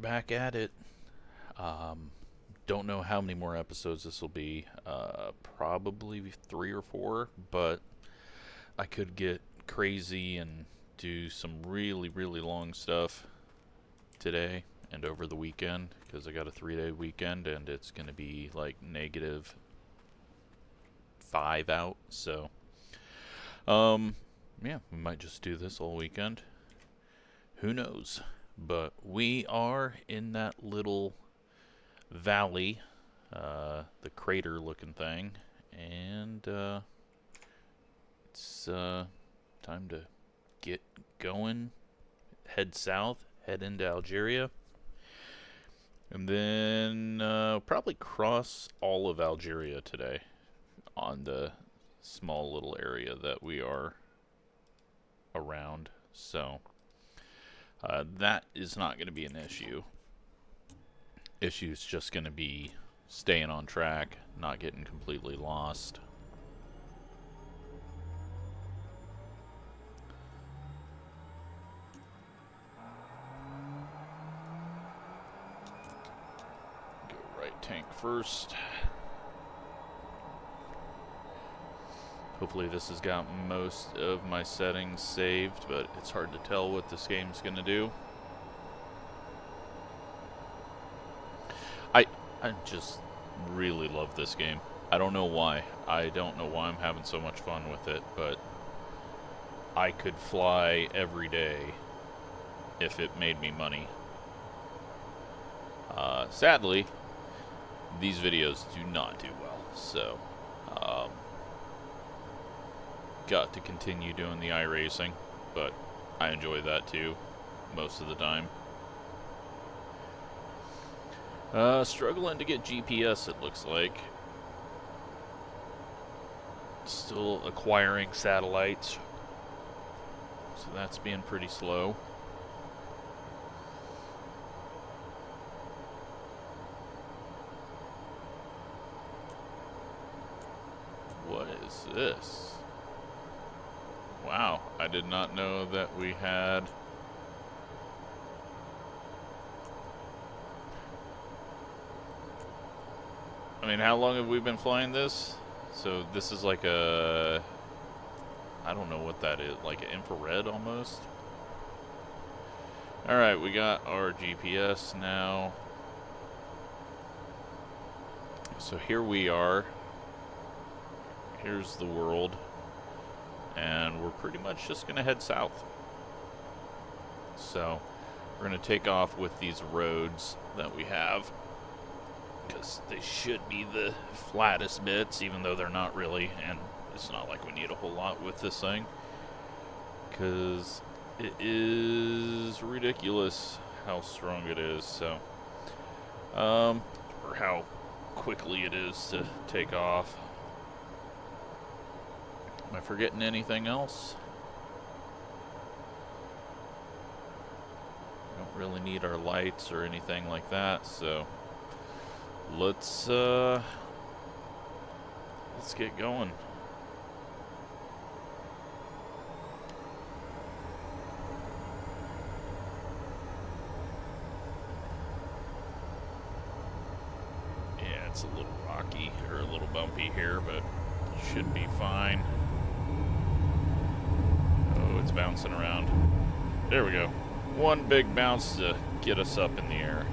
back at it. Don't know how many more episodes this will be. Probably 3 or 4, but I could get crazy and do some really, really long stuff today and over the weekend, because I got a 3-day weekend and it's going to be like -5 out. So, yeah, we might just do this all weekend. Who knows? But we are in that little valley, the crater looking thing, and it's time to get going, head south, head into Algeria, and then probably cross all of Algeria today on the small little area that we are around. So that is not going to be an issue. Issue is just going to be staying on track, not getting completely lost. Go right tank first. Hopefully this has got most of my settings saved, but it's hard to tell what this game's going to do. I just really love this game. I don't know why. I don't know why I'm having so much fun with it, but I could fly every day if it made me money. Sadly, these videos do not do well, so got to continue doing the iRacing, but I enjoy that too most of the time. Struggling to get GPS, it looks like. Still acquiring satellites, so that's being pretty slow. What is this? Wow, I did not know that we had... I mean, how long have we been flying this? So this is like a... I don't know what that is, like an infrared almost? Alright, we got our GPS now. So here we are. Here's the world. And we're pretty much just going to head south. So we're going to take off with these roads that we have, because they should be the flattest bits, even though they're not really, and it's not like we need a whole lot with this thing, because it is ridiculous how strong it is. So or how quickly it is to take off. Am I forgetting anything else? We don't really need our lights or anything like that, so let's get going. Yeah, it's a little rocky or a little bumpy here, but should be fine. Oh, it's bouncing around. There we go. One big bounce to get us up in the air.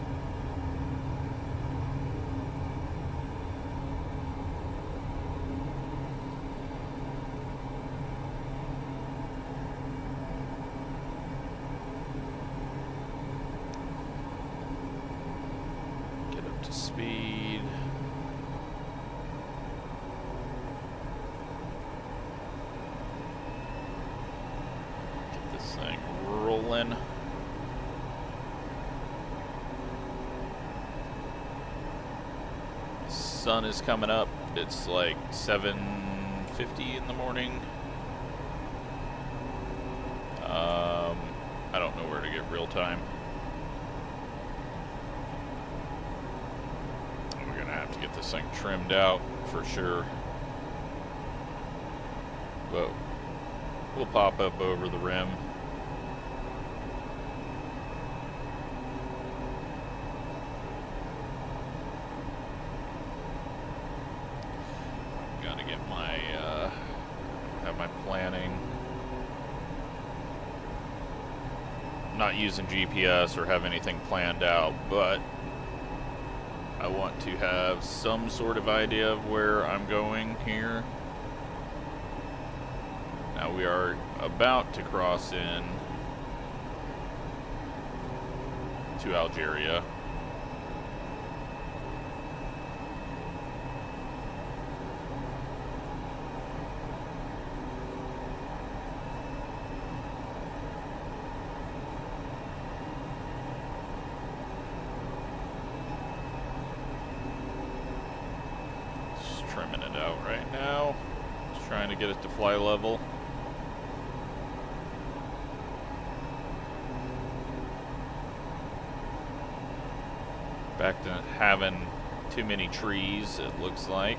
Get up to speed. Get this thing rolling. Sun is coming up. It's like 7:50 in the morning. I don't know where to get real time. We're gonna have to get this thing trimmed out for sure. Whoa. We'll pop up over the rim. not using GPS or have anything planned out, but I want to have some sort of idea of where I'm going here. Now we are about to cross in to Algeria. Just trimming it out right now. Just trying to get it to fly level. Back to having too many trees, it looks like.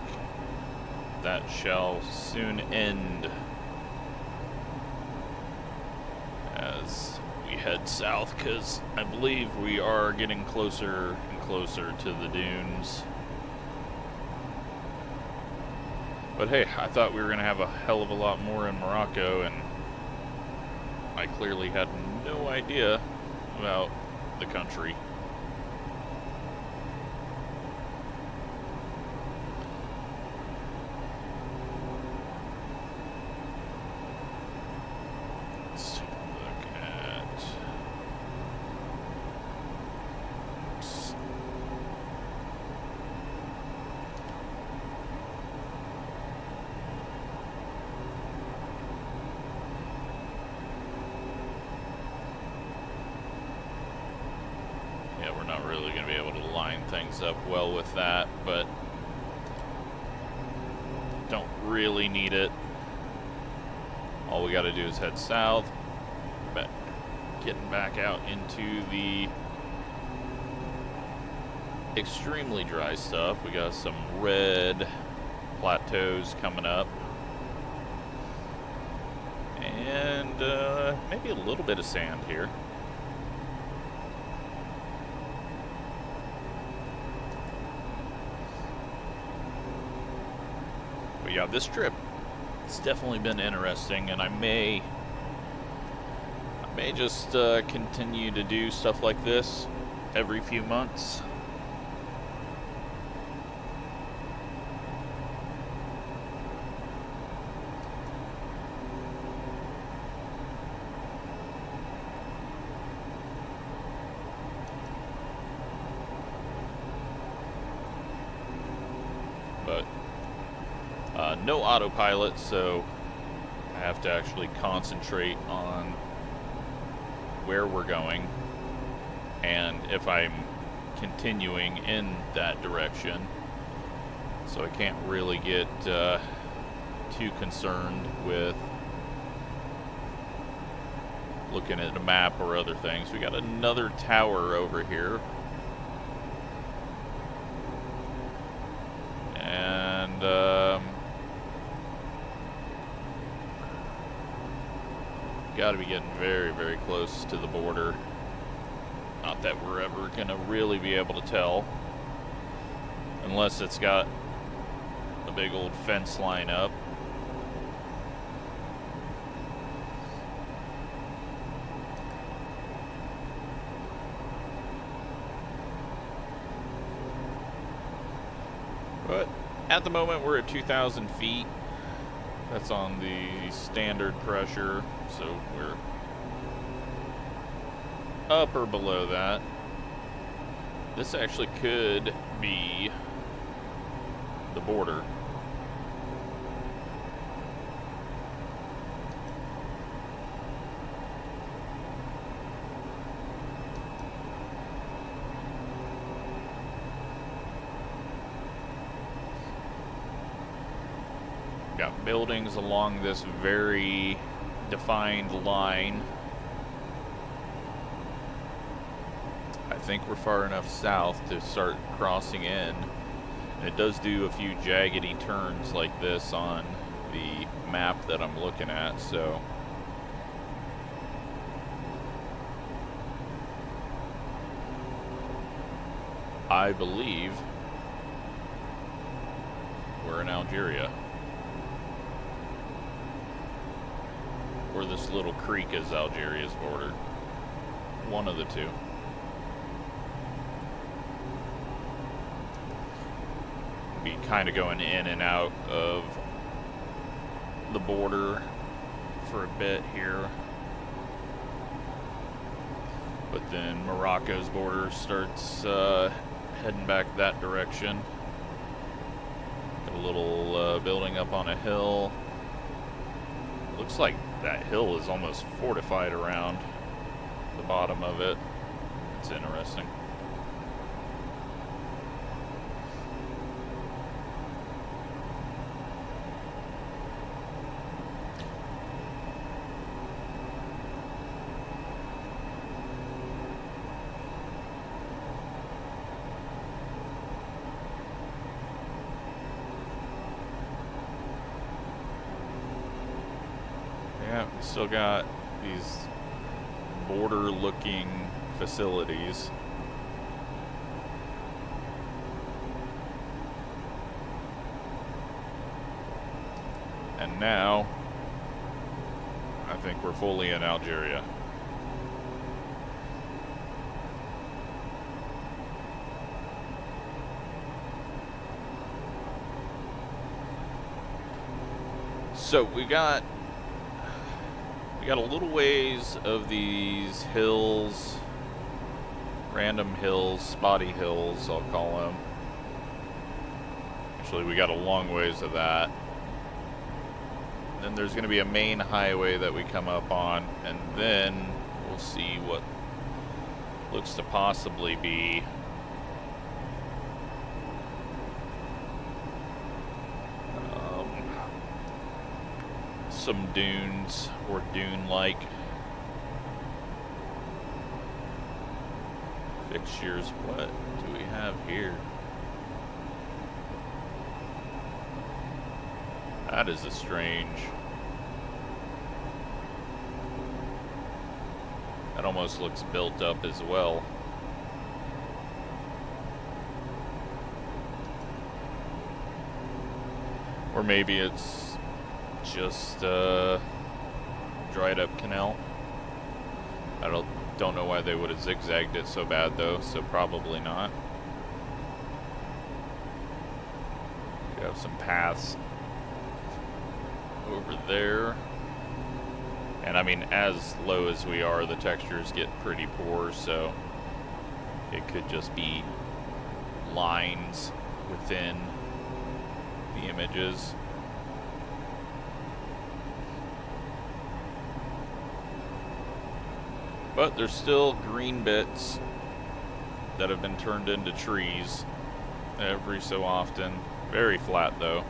That shall soon end as we head south, because I believe we are getting closer and closer to the dunes. But hey, I thought we were going to have a hell of a lot more in Morocco, and I clearly had no idea about the country. Up well with that, but don't really need it. All we got to do is head south, but getting back out into the extremely dry stuff. We got some red plateaus coming up, and maybe a little bit of sand here. Yeah, this trip, it's definitely been interesting, and I may just continue to do stuff like this every few months. But no autopilot, so I have to actually concentrate on where we're going and if I'm continuing in that direction. So I can't really get too concerned with looking at a map or other things. We got another tower over here. And got to be getting very, very close to the border. Not that we're ever going to really be able to tell, unless it's got a big old fence line up. But at the moment we're at 2,000 feet. That's on the standard pressure, so we're up or below that. This actually could be the border. Got buildings along this very defined line. I think we're far enough south to start crossing in. And it does do a few jaggedy turns like this on the map that I'm looking at, so I believe we're in Algeria. Or this little creek is Algeria's border. One of the two. Be kind of going in and out of the border for a bit here. But then Morocco's border starts heading back that direction. Got a little building up on a hill. Looks like that hill is almost fortified around the bottom of it. It's interesting. Yeah, we still got these border-looking facilities. And now, I think we're fully in Algeria. So we got a little ways of these hills, random hills, spotty hills, I'll call them. Actually, we got a long ways of that. Then there's going to be a main highway that we come up on, and then we'll see what looks to possibly be some dunes or dune-like fixtures. What do we have here? That is a strange. That almost looks built up as well. Or maybe it's just dried up canal. I don't know why they would have zigzagged it so bad though, so probably not. We have some paths over there. And I mean, as low as we are, the textures get pretty poor, so it could just be lines within the images. But there's still green bits that have been turned into trees every so often. Very flat though.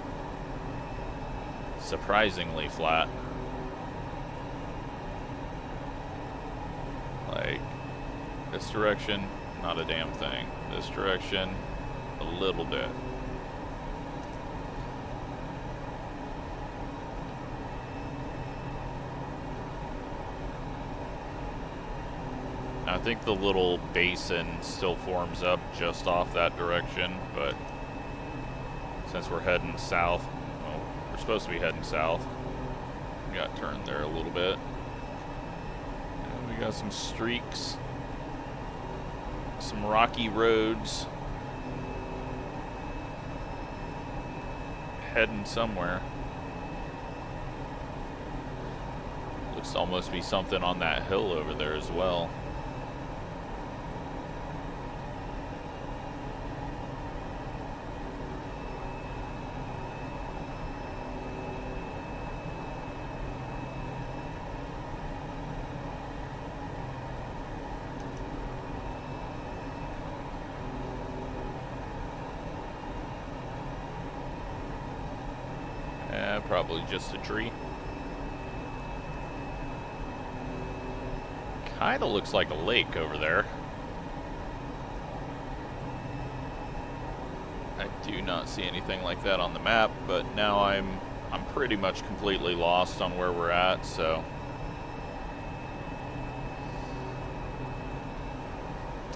Surprisingly flat. Like, this direction, not a damn thing. This direction, a little bit. I think the little basin still forms up just off that direction, but since we're heading south, well, we're supposed to be heading south. We got turned there a little bit. And we got some streaks, some rocky roads, heading somewhere. Looks to almost be something on that hill over there as well. Probably just a tree. Kinda looks like a lake over there. I do not see anything like that on the map, but now I'm pretty much completely lost on where we're at, so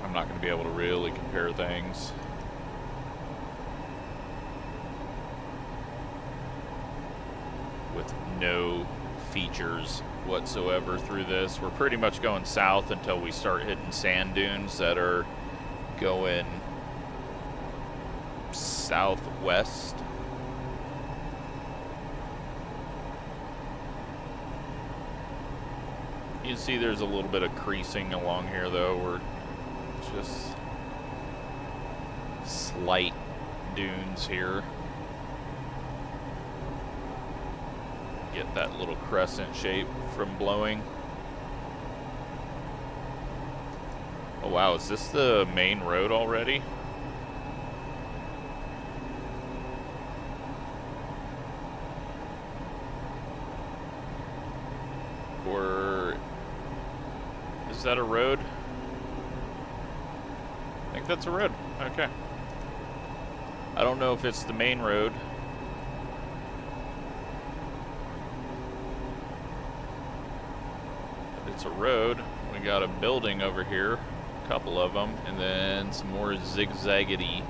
I'm not going to be able to really compare things. With no features whatsoever through this. We're pretty much going south until we start hitting sand dunes that are going southwest. You can see there's a little bit of creasing along here though. We're just slight dunes here. Get that little crescent shape from blowing. Oh wow, is this the main road already? Or is that a road? I think that's a road. Okay. I don't know if it's the main road. It's a road. We got a building over here, a couple of them, and then some more zigzaggedy.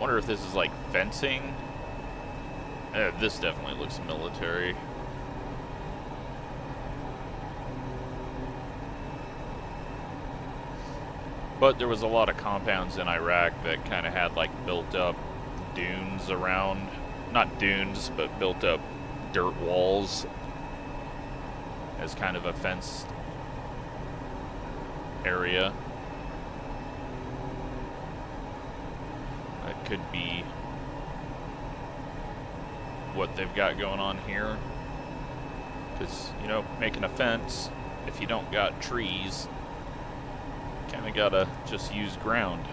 Wonder if this is like fencing. This definitely looks military. But there was a lot of compounds in Iraq that kind of had like built up dunes around, not dunes, but built up dirt walls as kind of a fenced area. That could be what they've got going on here. Because, you know, making a fence, if you don't got trees, kind of gotta just use ground.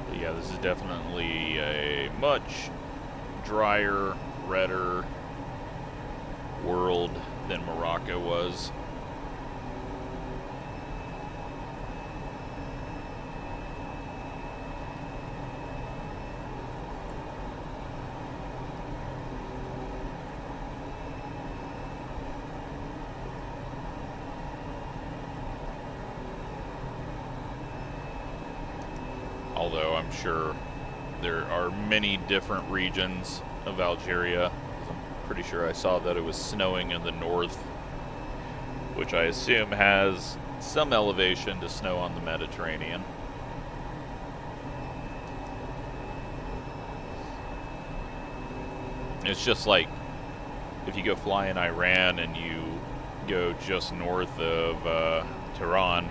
But yeah, this is definitely a much drier, redder world than Morocco was. Although I'm sure there are many different regions of Algeria. I'm pretty sure I saw that it was snowing in the north, which I assume has some elevation to snow on the Mediterranean. It's just like if you go fly in Iran and you go just north of Tehran,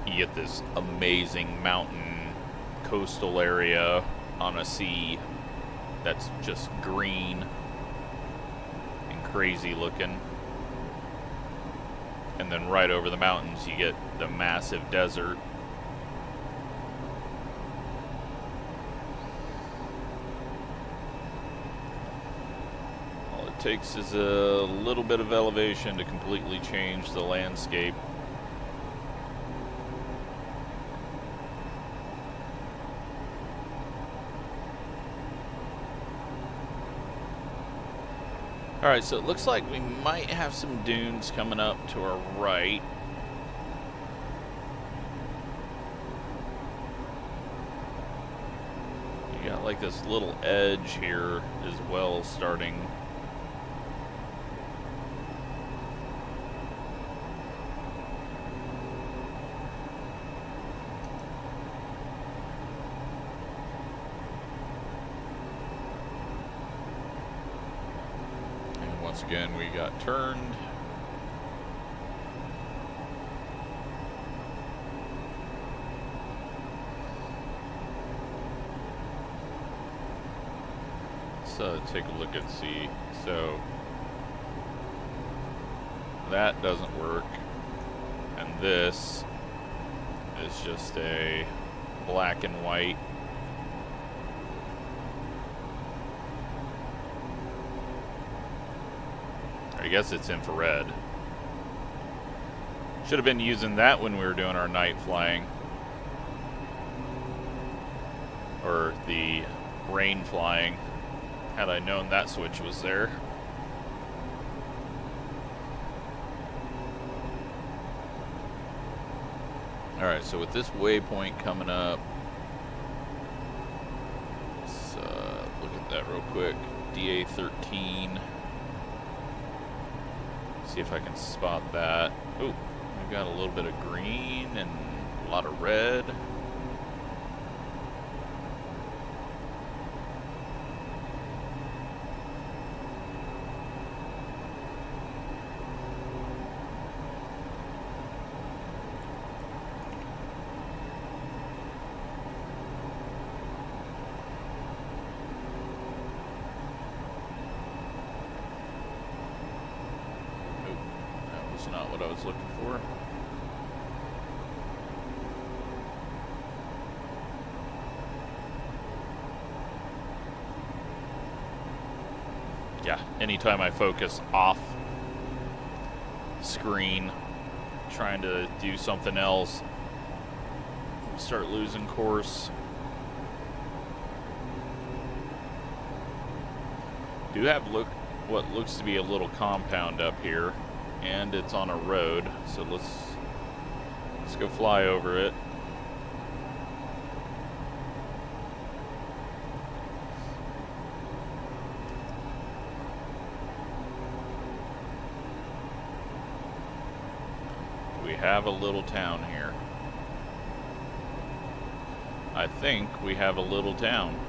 you get this amazing mountain coastal area on a sea that's just green and crazy looking. And then right over the mountains you get the massive desert. All it takes is a little bit of elevation to completely change the landscape. Alright, so it looks like we might have some dunes coming up to our right. You got like this little edge here as well starting. Once again, we got turned. So take a look and see. So that doesn't work, and this is just a black and white. I guess it's infrared. Should have been using that when we were doing our night flying. Or the rain flying, had I known that switch was there. Alright, so with this waypoint coming up, let's look at that real quick. DA13. See if I can spot that. Oh, we've got a little bit of green and a lot of red. Not what I was looking for. Yeah, anytime I focus off screen trying to do something else, start losing course. Do have what looks to be a little compound up here. And it's on a road, so let's go fly over it. We have a little town here. I think we have a little town.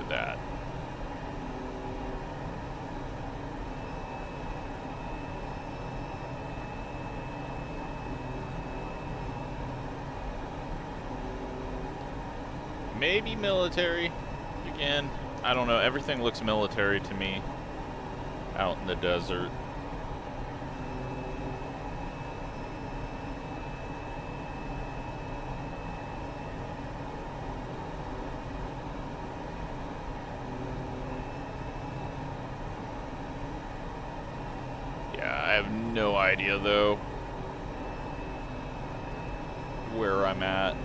That. Maybe military again. I don't know. Everything looks military to me out in the desert. I have no idea though where I'm at.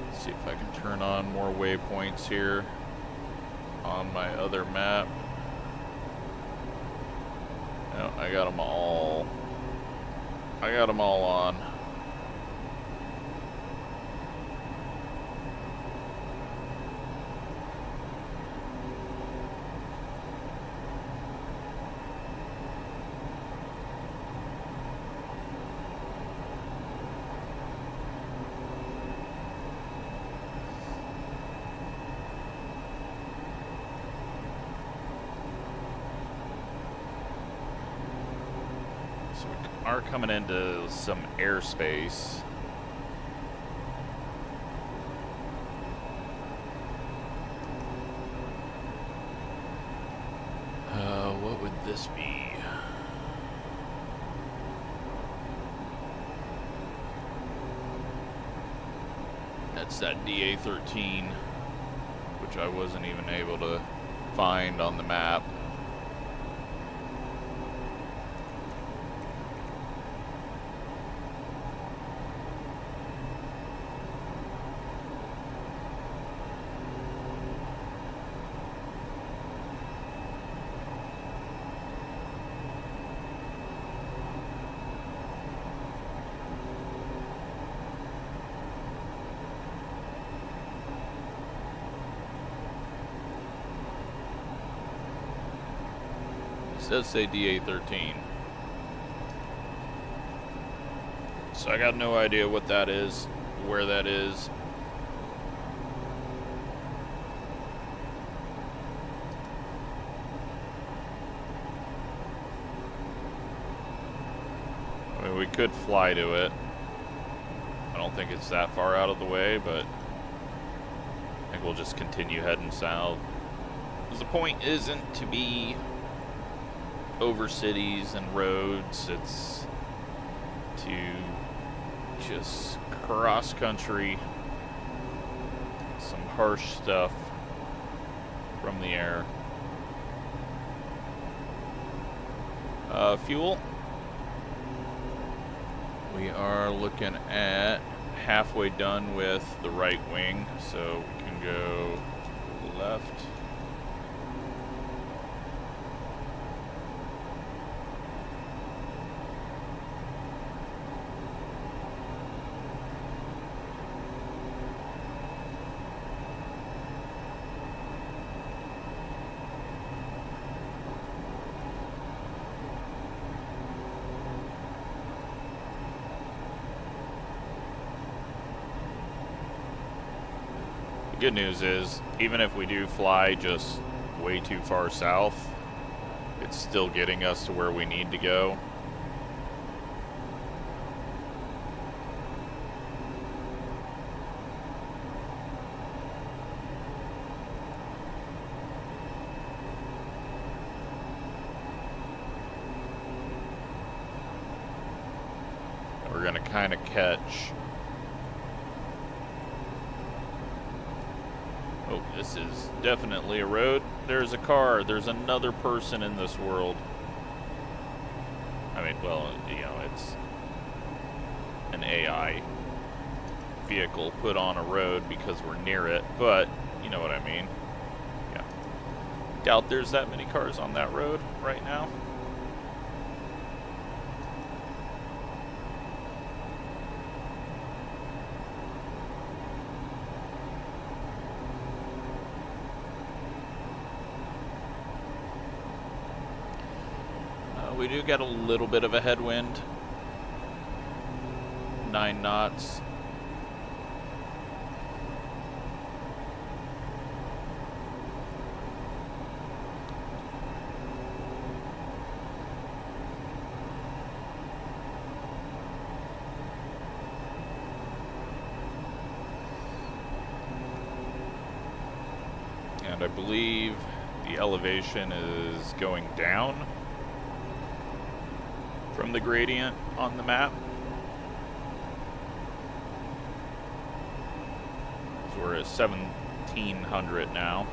Let's see if I can turn on more waypoints here on my other map. No, I got them all. I got them all on. Are coming into some airspace. What would this be? That's that DA13, which I wasn't even able to find on the map. It does say DA13. So I got no idea what that is, where that is. I mean, we could fly to it. I don't think it's that far out of the way, but I think we'll just continue heading south. Because the point isn't to be over cities and roads, it's to just cross country some harsh stuff from the air. Fuel. We are looking at halfway done with the right wing, so we can go left. The good news is, even if we do fly just way too far south, it's still getting us to where we need to go. We're going to kind of catch... Oh, this is definitely a road. There's a car. There's another person in this world. I mean, well, you know, it's an AI vehicle put on a road because we're near it, but you know what I mean. Yeah. Doubt there's that many cars on that road right now. We do get a little bit of a headwind. 9 knots. And I believe the elevation is going down from the gradient on the map. So we're at 1700 now.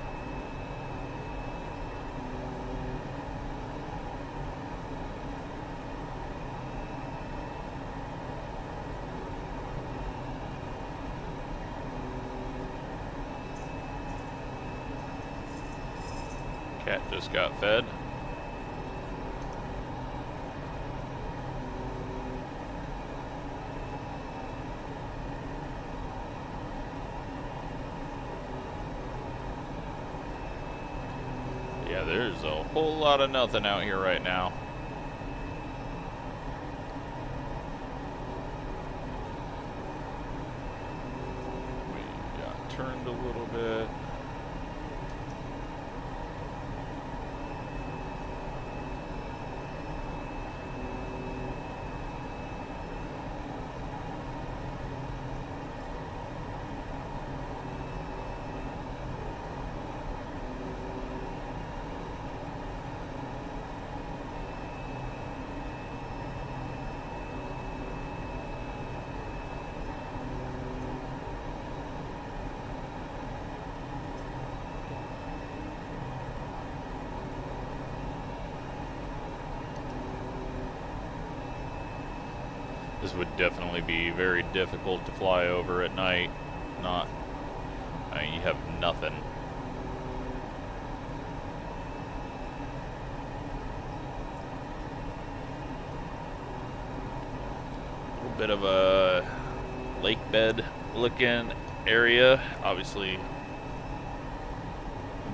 Cat just got fed. Yeah, there's a whole lot of nothing out here right now. We got turned a little bit. This would definitely be very difficult to fly over at night. I mean, you have nothing. A little bit of a lake bed looking area. Obviously,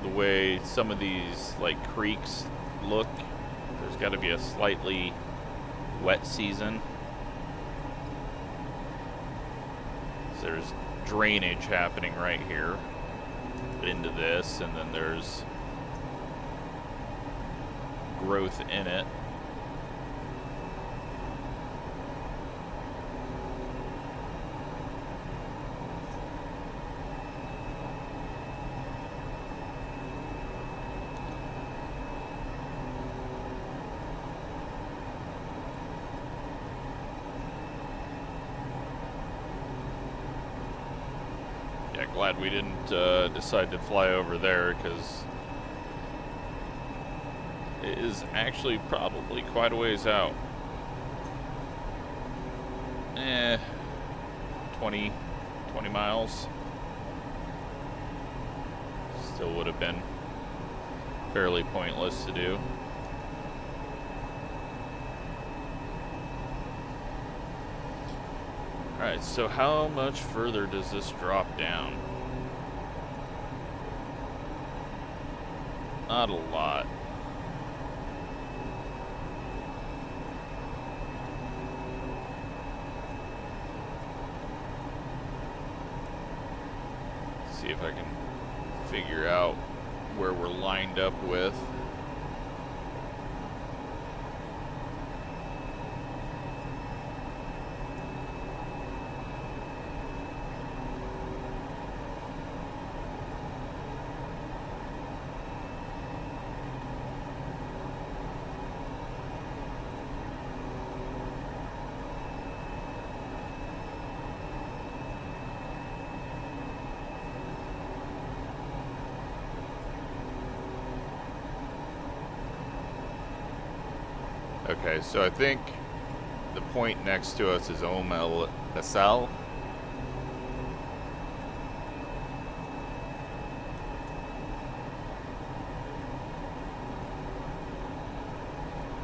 the way some of these like creeks look, there's got to be a slightly wet season. There's drainage happening right here into this, and then there's growth in it. Glad we didn't decide to fly over there, because It is actually probably quite a ways out. 20 miles. Still would have been fairly pointless to do. Alright, so how much further does this drop down? Not a lot. See if I can figure out where we're lined up with. Okay, so I think the point next to us is MSFS.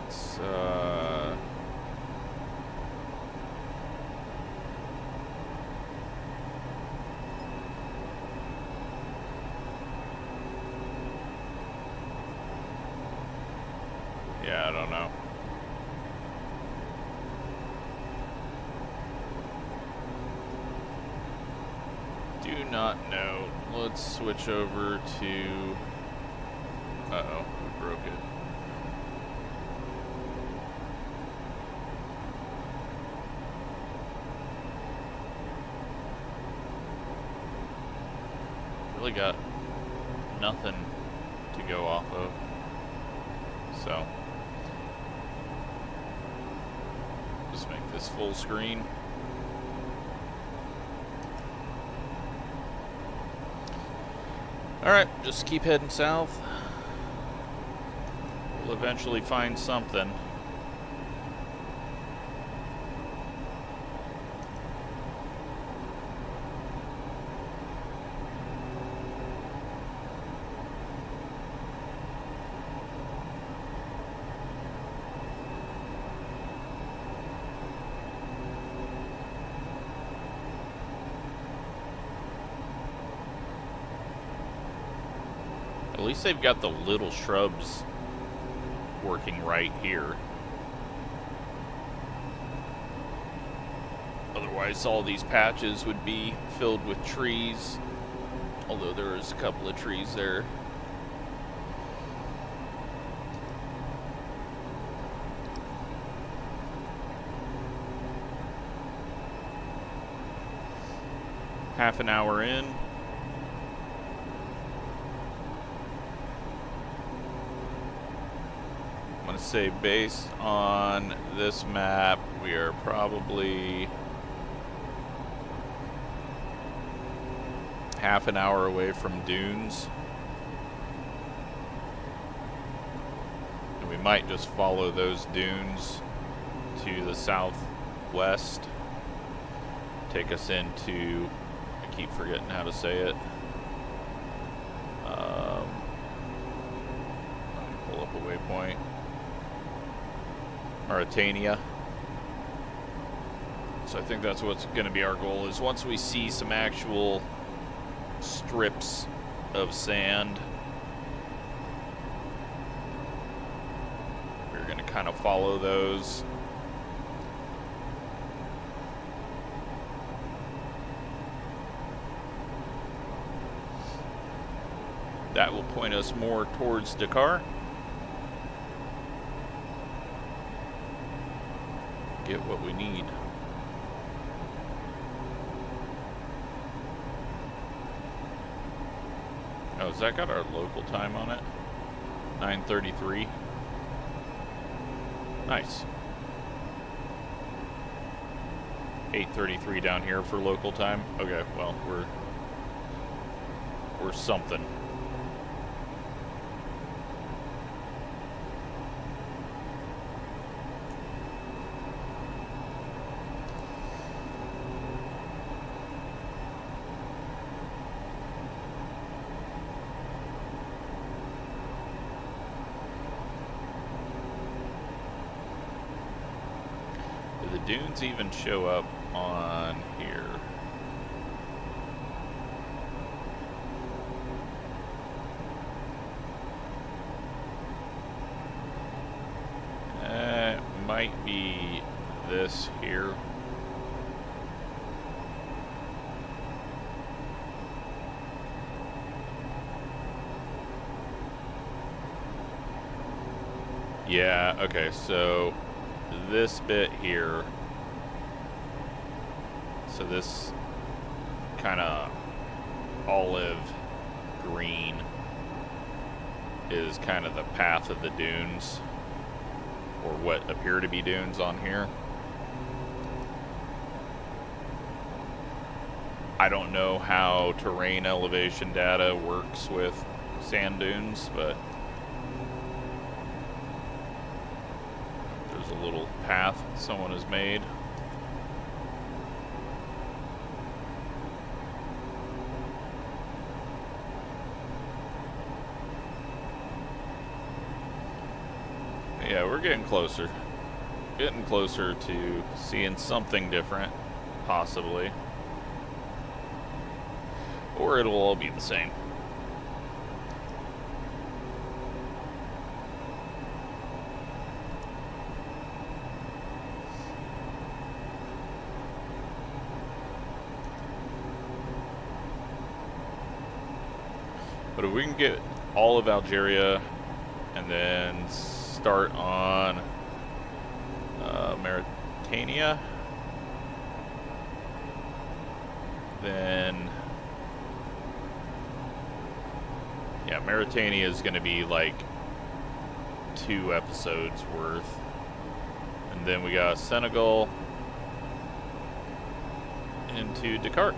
It's, yeah, I don't know. Do not know. Let's switch over to... Uh-oh, we broke it. Really got nothing to go off of. So, just make this full screen. Alright, just keep heading south. We'll eventually find something. At least they've got the little shrubs working right here. Otherwise, all these patches would be filled with trees. Although there is a couple of trees there. Half an hour in. I'm going to say based on this map, we are probably half an hour away from dunes. And we might just follow those dunes to the southwest. Take us into, I keep forgetting how to say it. Pull up a waypoint. Mauritania. So I think that's what's going to be our goal, is once we see some actual strips of sand, we're going to kind of follow those. That will point us more towards Dakar. Get what we need. Oh, has that got our local time on it? 9:33. Nice. 8:33 down here for local time. Okay, well, we're something. dunes even show up on here? Might be this here. Yeah, okay, so this bit here, so this kind of olive green is kind of the path of the dunes, or what appear to be dunes on here. I don't know how terrain elevation data works with sand dunes, but there's a little path someone has made. Yeah, we're getting closer. Getting closer to seeing something different, possibly. Or it'll all be the same. But if we can get all of Algeria and then start on Mauritania, then yeah, Mauritania is going to be like 2 episodes worth, and then we got Senegal into Dakar.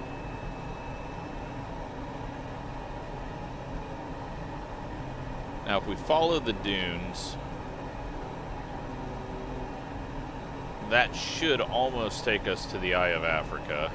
Now if we follow the dunes, that should almost take us to the Eye of Africa.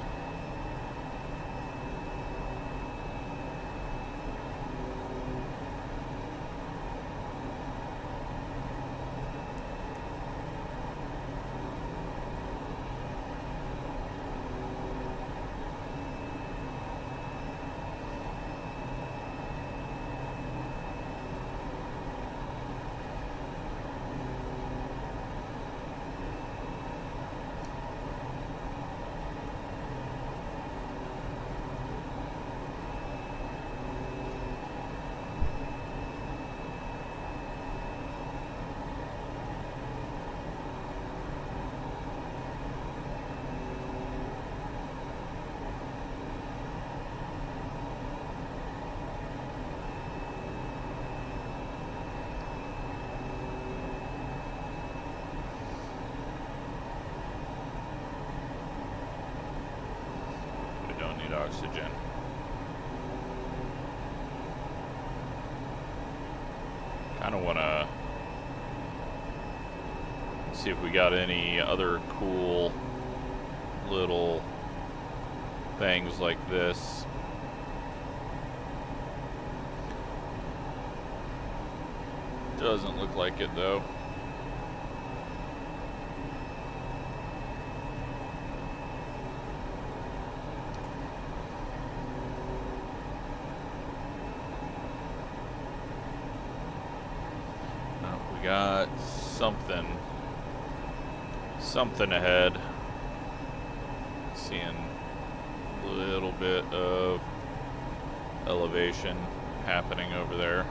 Oxygen. Kind of want to see if we got any other cool little things like this. Doesn't look like it though. Got something ahead. Seeing a little bit of elevation happening over there.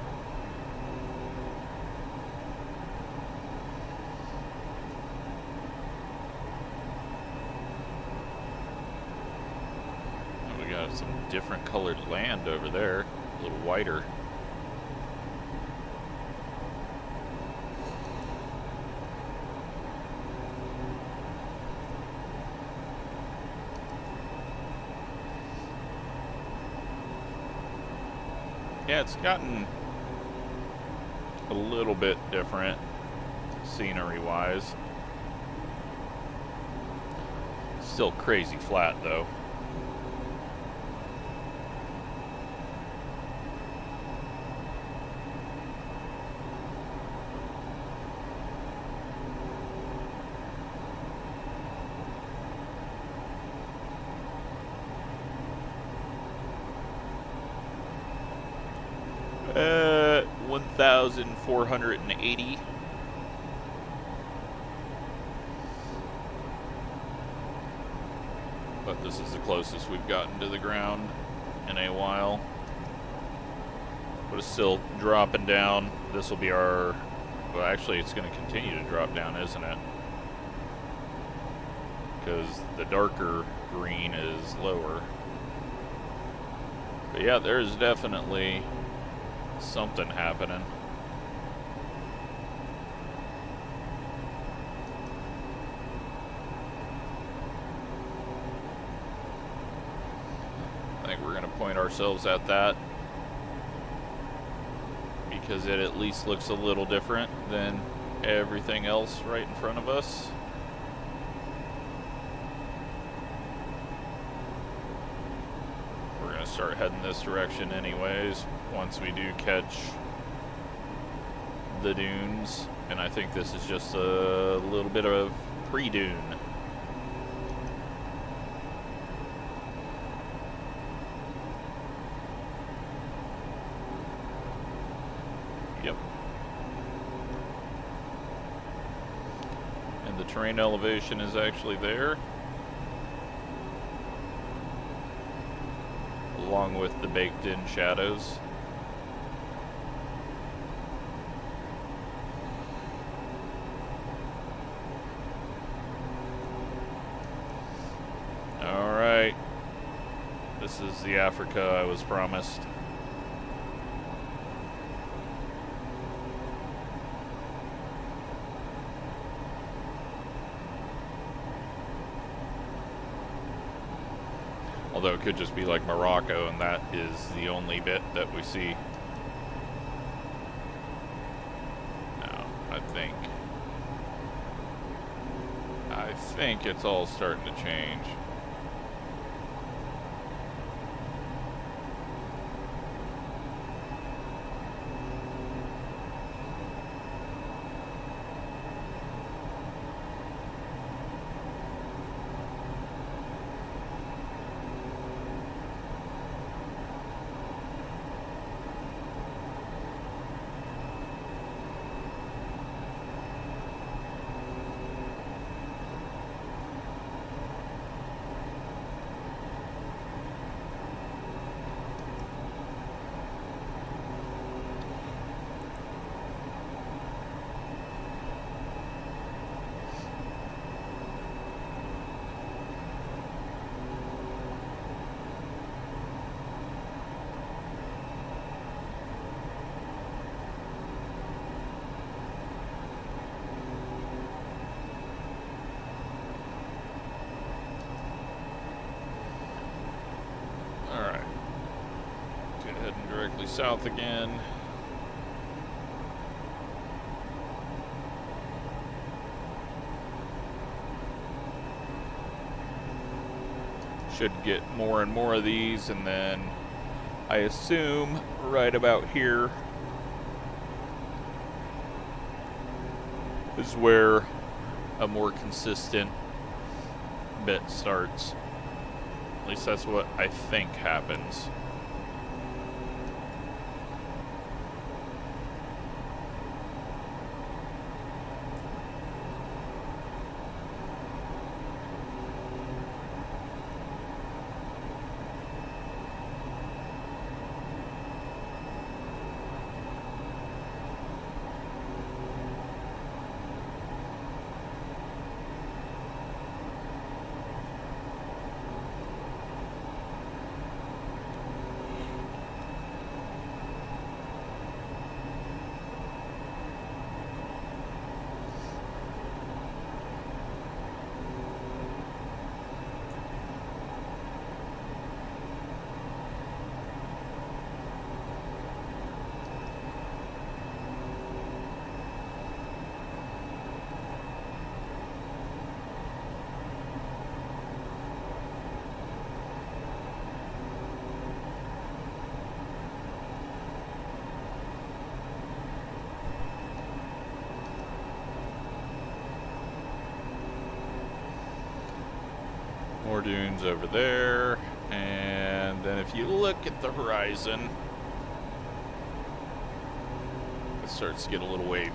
And we got some different colored land over there, a little whiter. Yeah, it's gotten a little bit different scenery-wise. Still crazy flat, though. 1,480. But this is the closest we've gotten to the ground in a while. But it's still dropping down. This will be our... Well, actually, it's going to continue to drop down, isn't it? Because the darker green is lower. But yeah, there's definitely something happening. I think we're going to point ourselves at that, because it at least looks a little different than everything else right in front of us. We're going to start heading this direction anyways once we do catch the dunes, and I think this is just a little bit of pre-dune. Yep. And the terrain elevation is actually there, along with the baked-in shadows. Alright. This is the Africa I was promised. Although it could just be like Morocco, and that is the only bit that we see. No, I think it's all starting to change. South again. Should get more and more of these, and then I assume right about here is where a more consistent bit starts. At least that's what I think happens. More dunes over there, and then if you look at the horizon, starts to get a little wavy.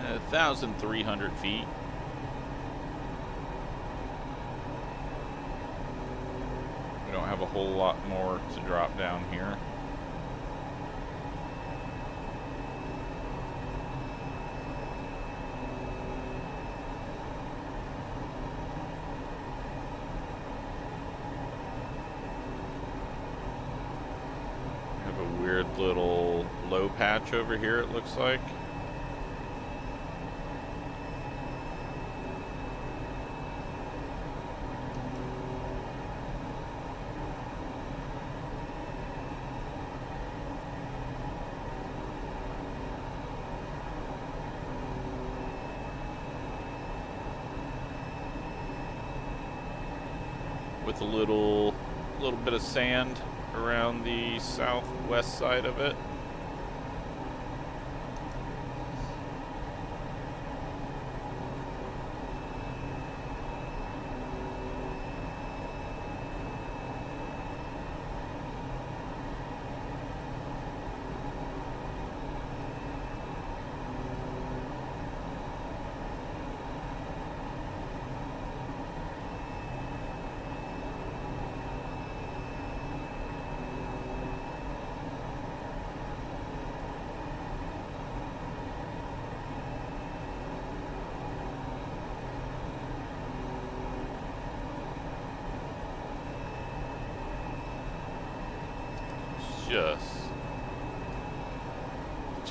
Uh, 1,300 feet. We don't have a whole lot more to drop down here. Have a weird little low patch over here, it looks like. With a little bit of sand around the southwest side of it.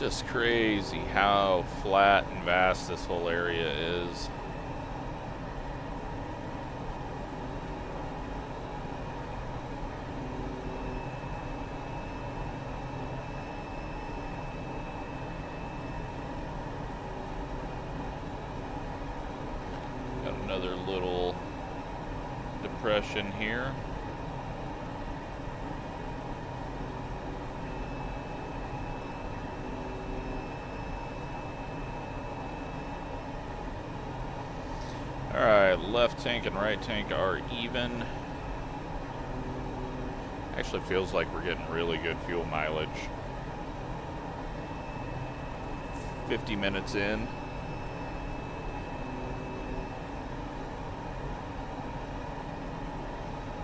Just crazy how flat and vast this whole area is. Got another little depression here. Alright, left tank and right tank are even. Actually feels like we're getting really good fuel mileage. 50 minutes in.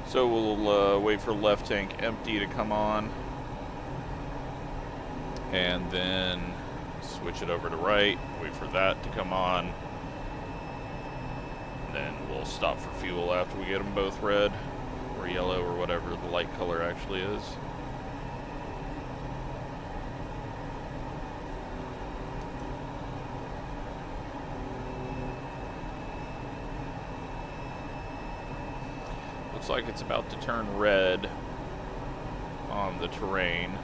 So we'll wait for left tank empty to come on. And then switch it over to right, wait for that to come on. Then we'll stop for fuel after we get them both red or yellow or whatever the light color actually is. Looks like it's about to turn red on the terrain.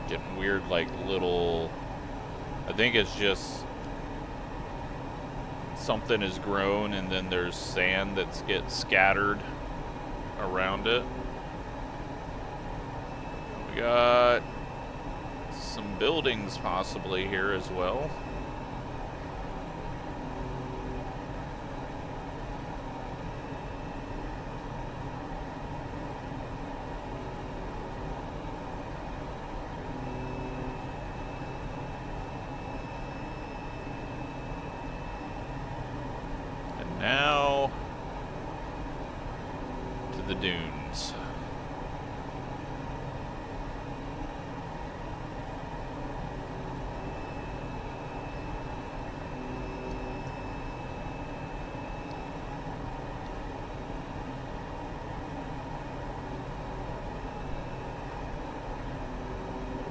Getting weird, like little, I think it's just something has grown and then there's sand that gets scattered around it. We got some buildings possibly here as well. Now the dunes.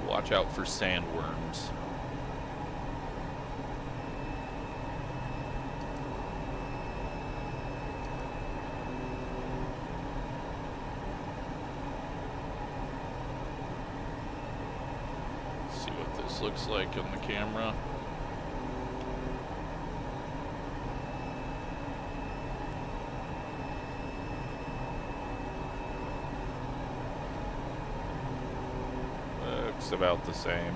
Watch out for sandworms. See what this looks like on the camera. Looks about the same.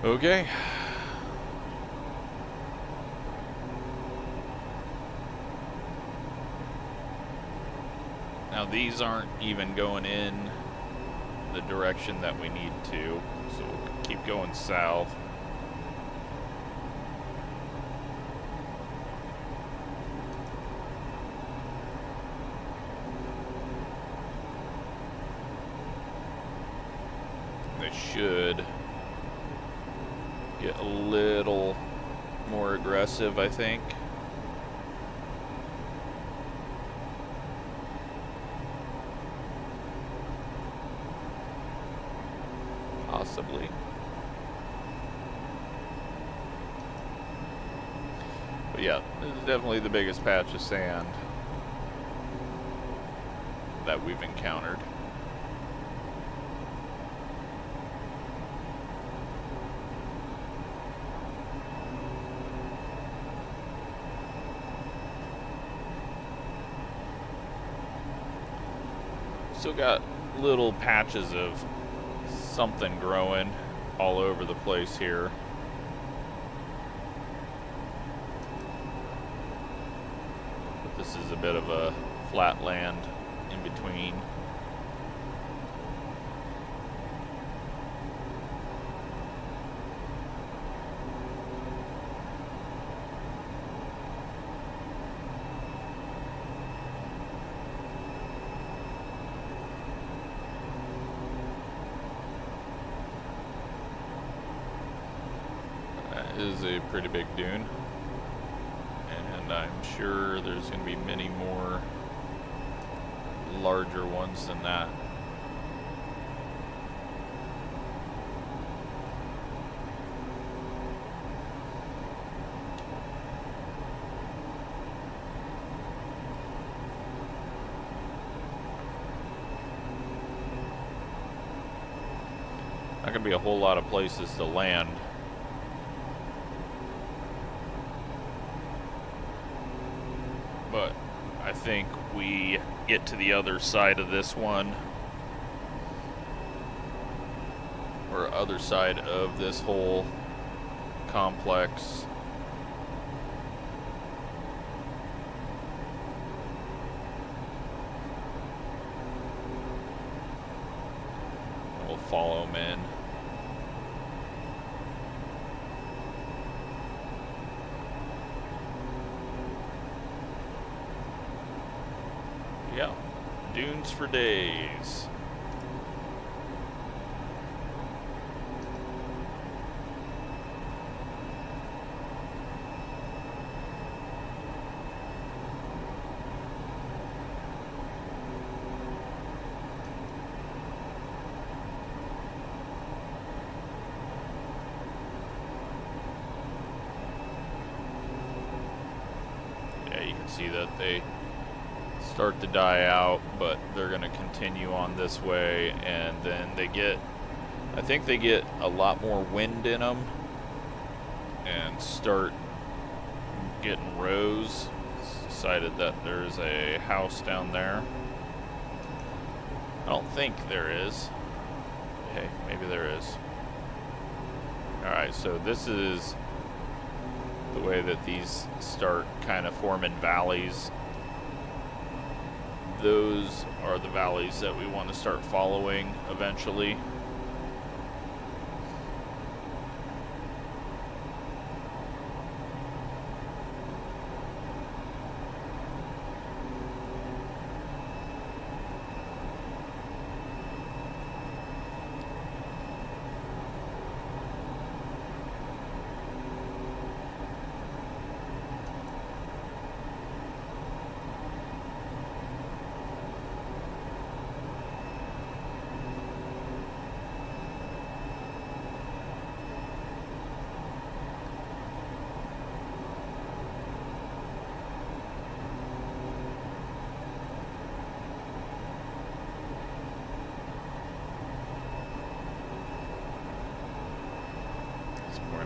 Okay. Now these aren't even going in the direction that we need to, so we'll keep going south. They should get a little more aggressive, I think. Possibly. But yeah, this is definitely the biggest patch of sand that we've encountered. Still got little patches of something growing all over the place here. But this is a bit of a flat land in between. Is a pretty big dune, and I'm sure there's going to be many more larger ones than that. Not going to be a whole lot of places to land. But I think we get to the other side of this one, or other side of this whole complex. We'll follow them in. Yeah, dunes for days. Yeah, you can see that they start to die out, but they're going to continue on this way, and then they get, I think they get a lot more wind in them and start getting rows. It's decided that there's a house down there. I don't think there is. Hey, maybe there is. Alright, so this is the way that these start kind of forming valleys. those are the valleys that we want to start following eventually.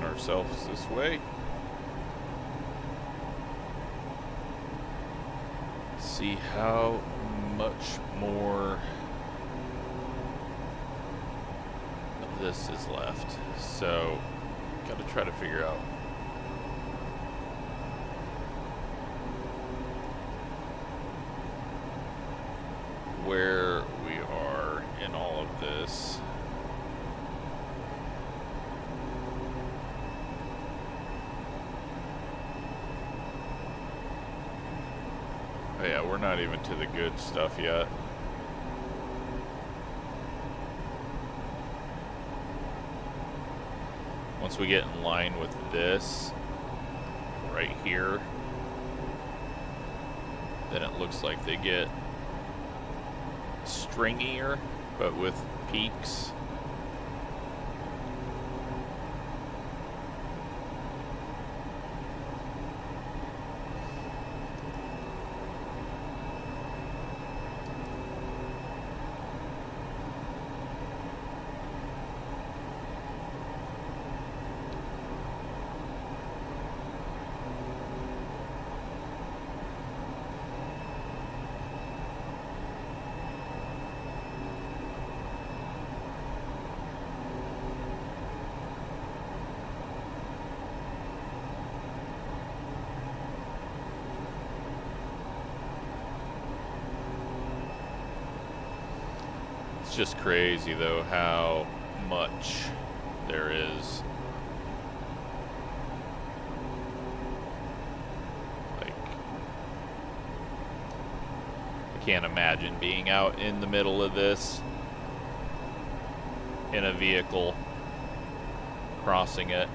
Ourselves this way. See how much more of this is left. So, gotta try to figure out where we are in all of this. Oh yeah, we're not even to the good stuff yet. Once we get in line with this right here, then it looks like they get stringier, but with peaks. Just crazy though how much there is. Like, I can't imagine being out in the middle of this in a vehicle crossing it.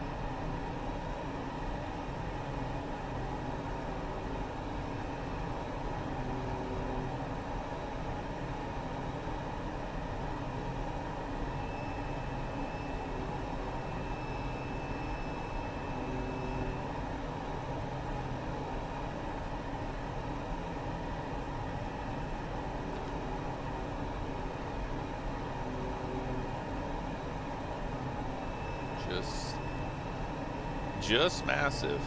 Just massive.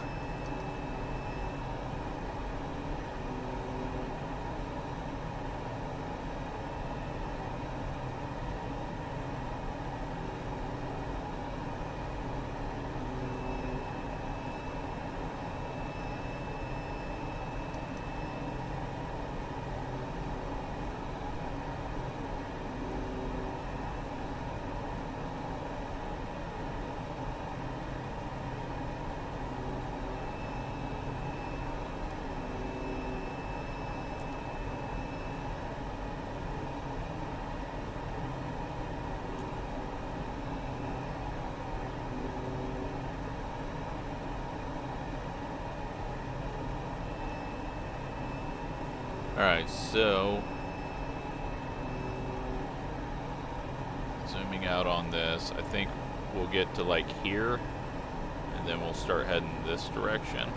Alright, so zooming out on this, I think we'll get to like here, and then we'll start heading this direction,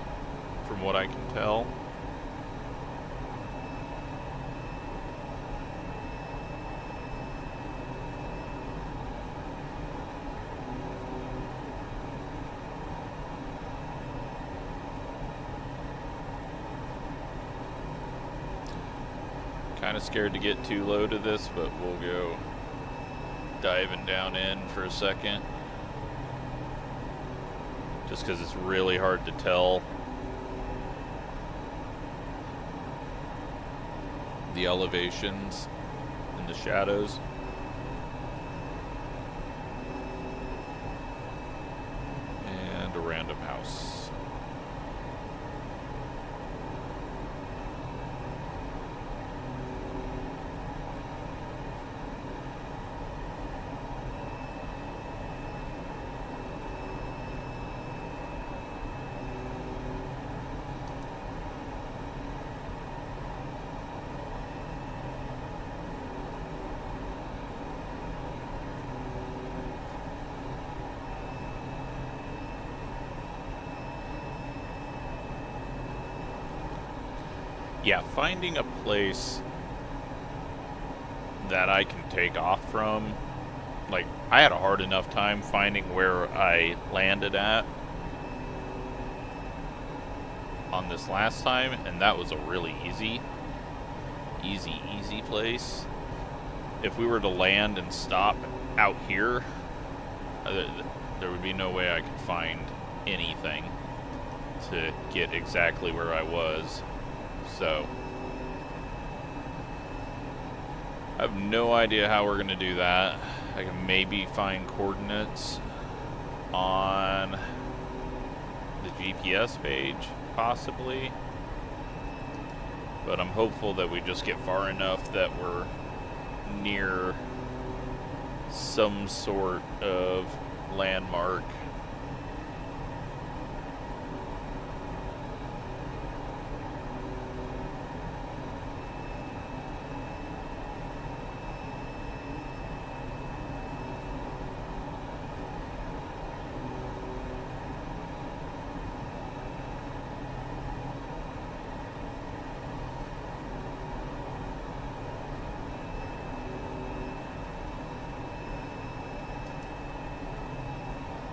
from what I can tell. Kind of scared to get too low to this, but we'll go diving down in for a second. Just because it's really hard to tell the elevations and the shadows. And a random house. Yeah, finding a place that I can take off from, like, I had a hard enough time finding where I landed at on this last time, and that was a really easy place. If we were to land and stop out here, there would be no way I could find anything to get exactly where I was. So, I have no idea how we're going to do that. I can maybe find coordinates on the GPS page, possibly. But I'm hopeful that we just get far enough that we're near some sort of landmark.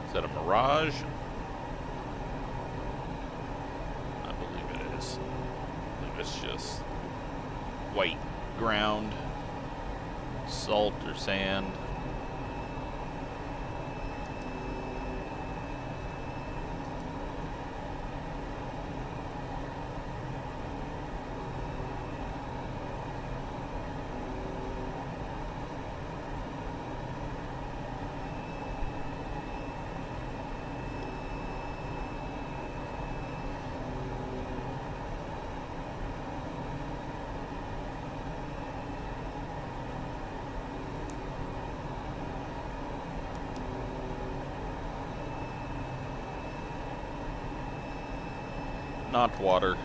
Is that a mirage? I believe it is. I believe it's just white ground, salt or sand. Not water.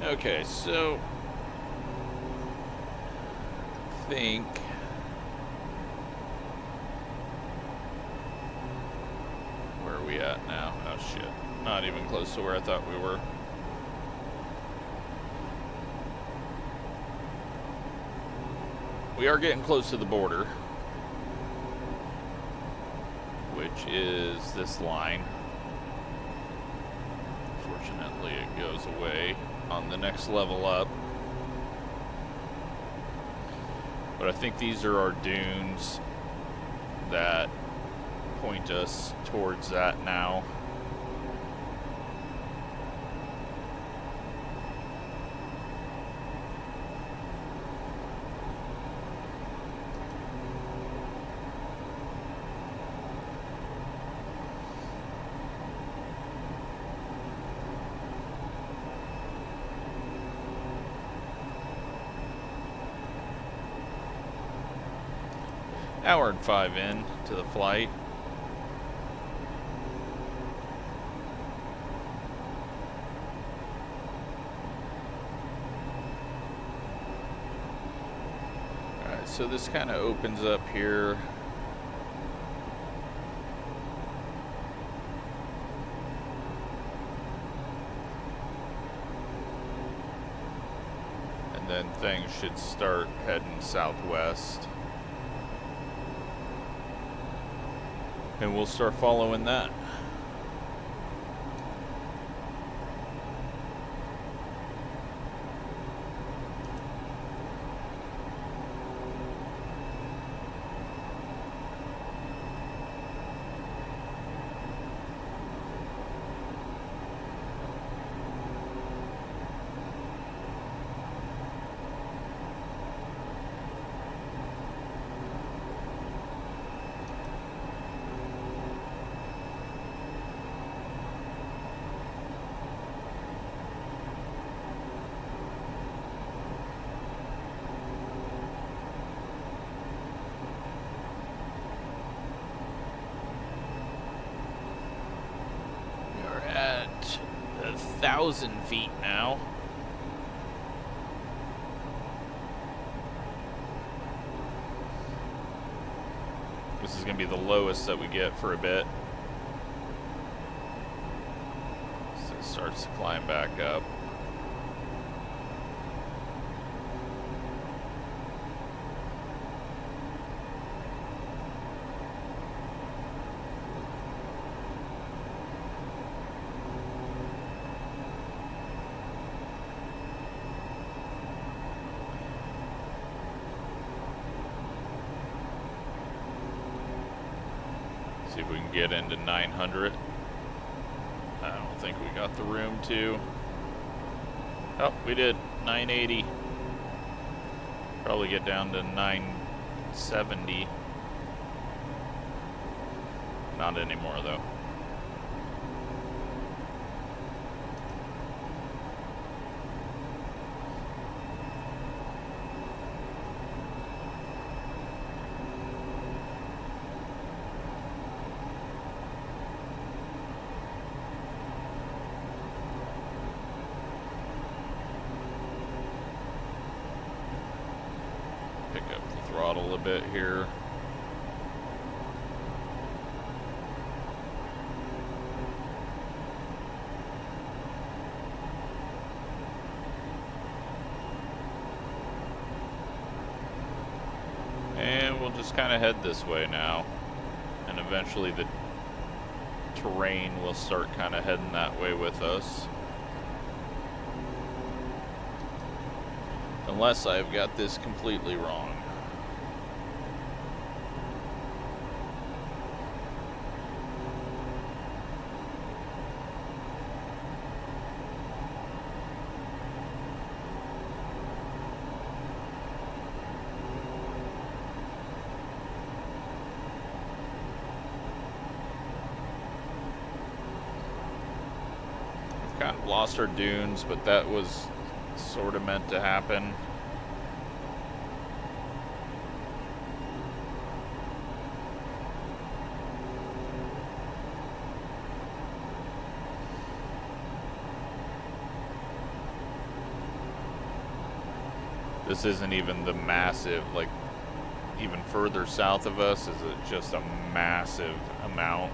Okay, so I think where are we at now? Oh shit. Not even close to where I thought we were. We are getting close to the border, which is this line. Fortunately, it goes away on the next level up. But I think these are our dunes that point us towards that now. Hour and 5 in to the flight. Alright, so this kind of opens up here. And then things should start heading southwest. And we'll start following that. 1,000 feet now. This is going to be the lowest that we get for a bit. So it starts to climb back up. See if we can get into 900. I don't think we got the room to. Oh, we did. 980. Probably get down to 970. Not anymore though. Throttle a bit here. And we'll just kind of head this way now. And eventually the terrain will start kind of heading that way with us. Unless I've got this completely wrong. Kind of lost our dunes, but that was sort of meant to happen. This isn't even the massive, like, even further south of us is just a massive amount.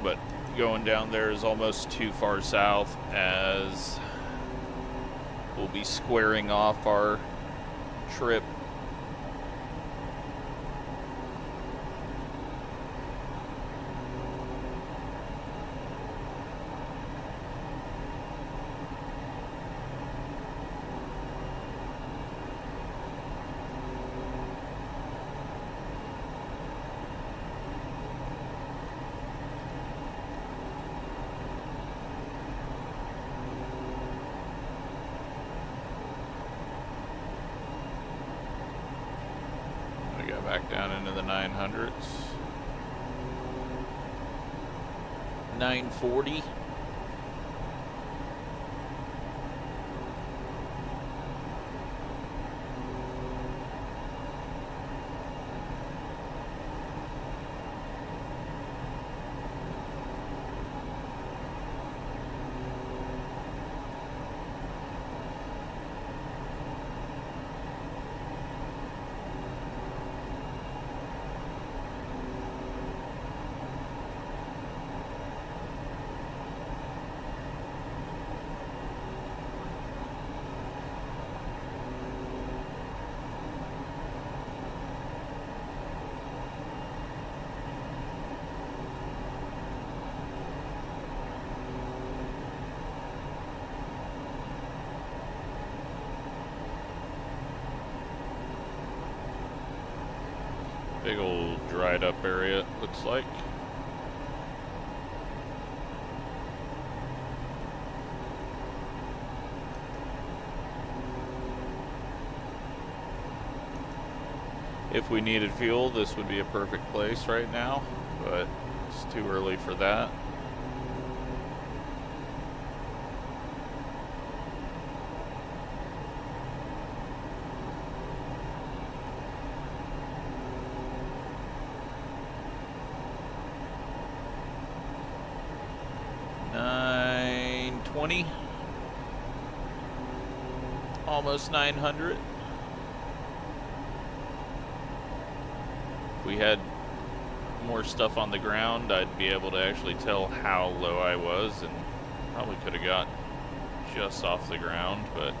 But going down there is almost too far south, as we'll be squaring off our trip. Back down into the 900s. 940. Big old dried up area, it looks like. If we needed fuel, this would be a perfect place right now, but it's too early for that. 820. Almost 900. If we had more stuff on the ground, I'd be able to actually tell how low I was, and probably could have got just off the ground, but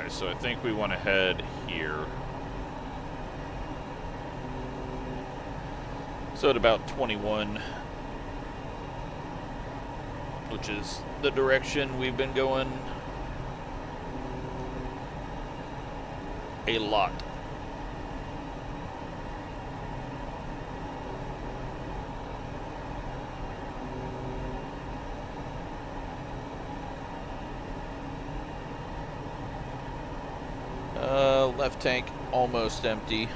so I think we want to head here. So at about 21, which is the direction we've been going a lot. Left tank almost empty.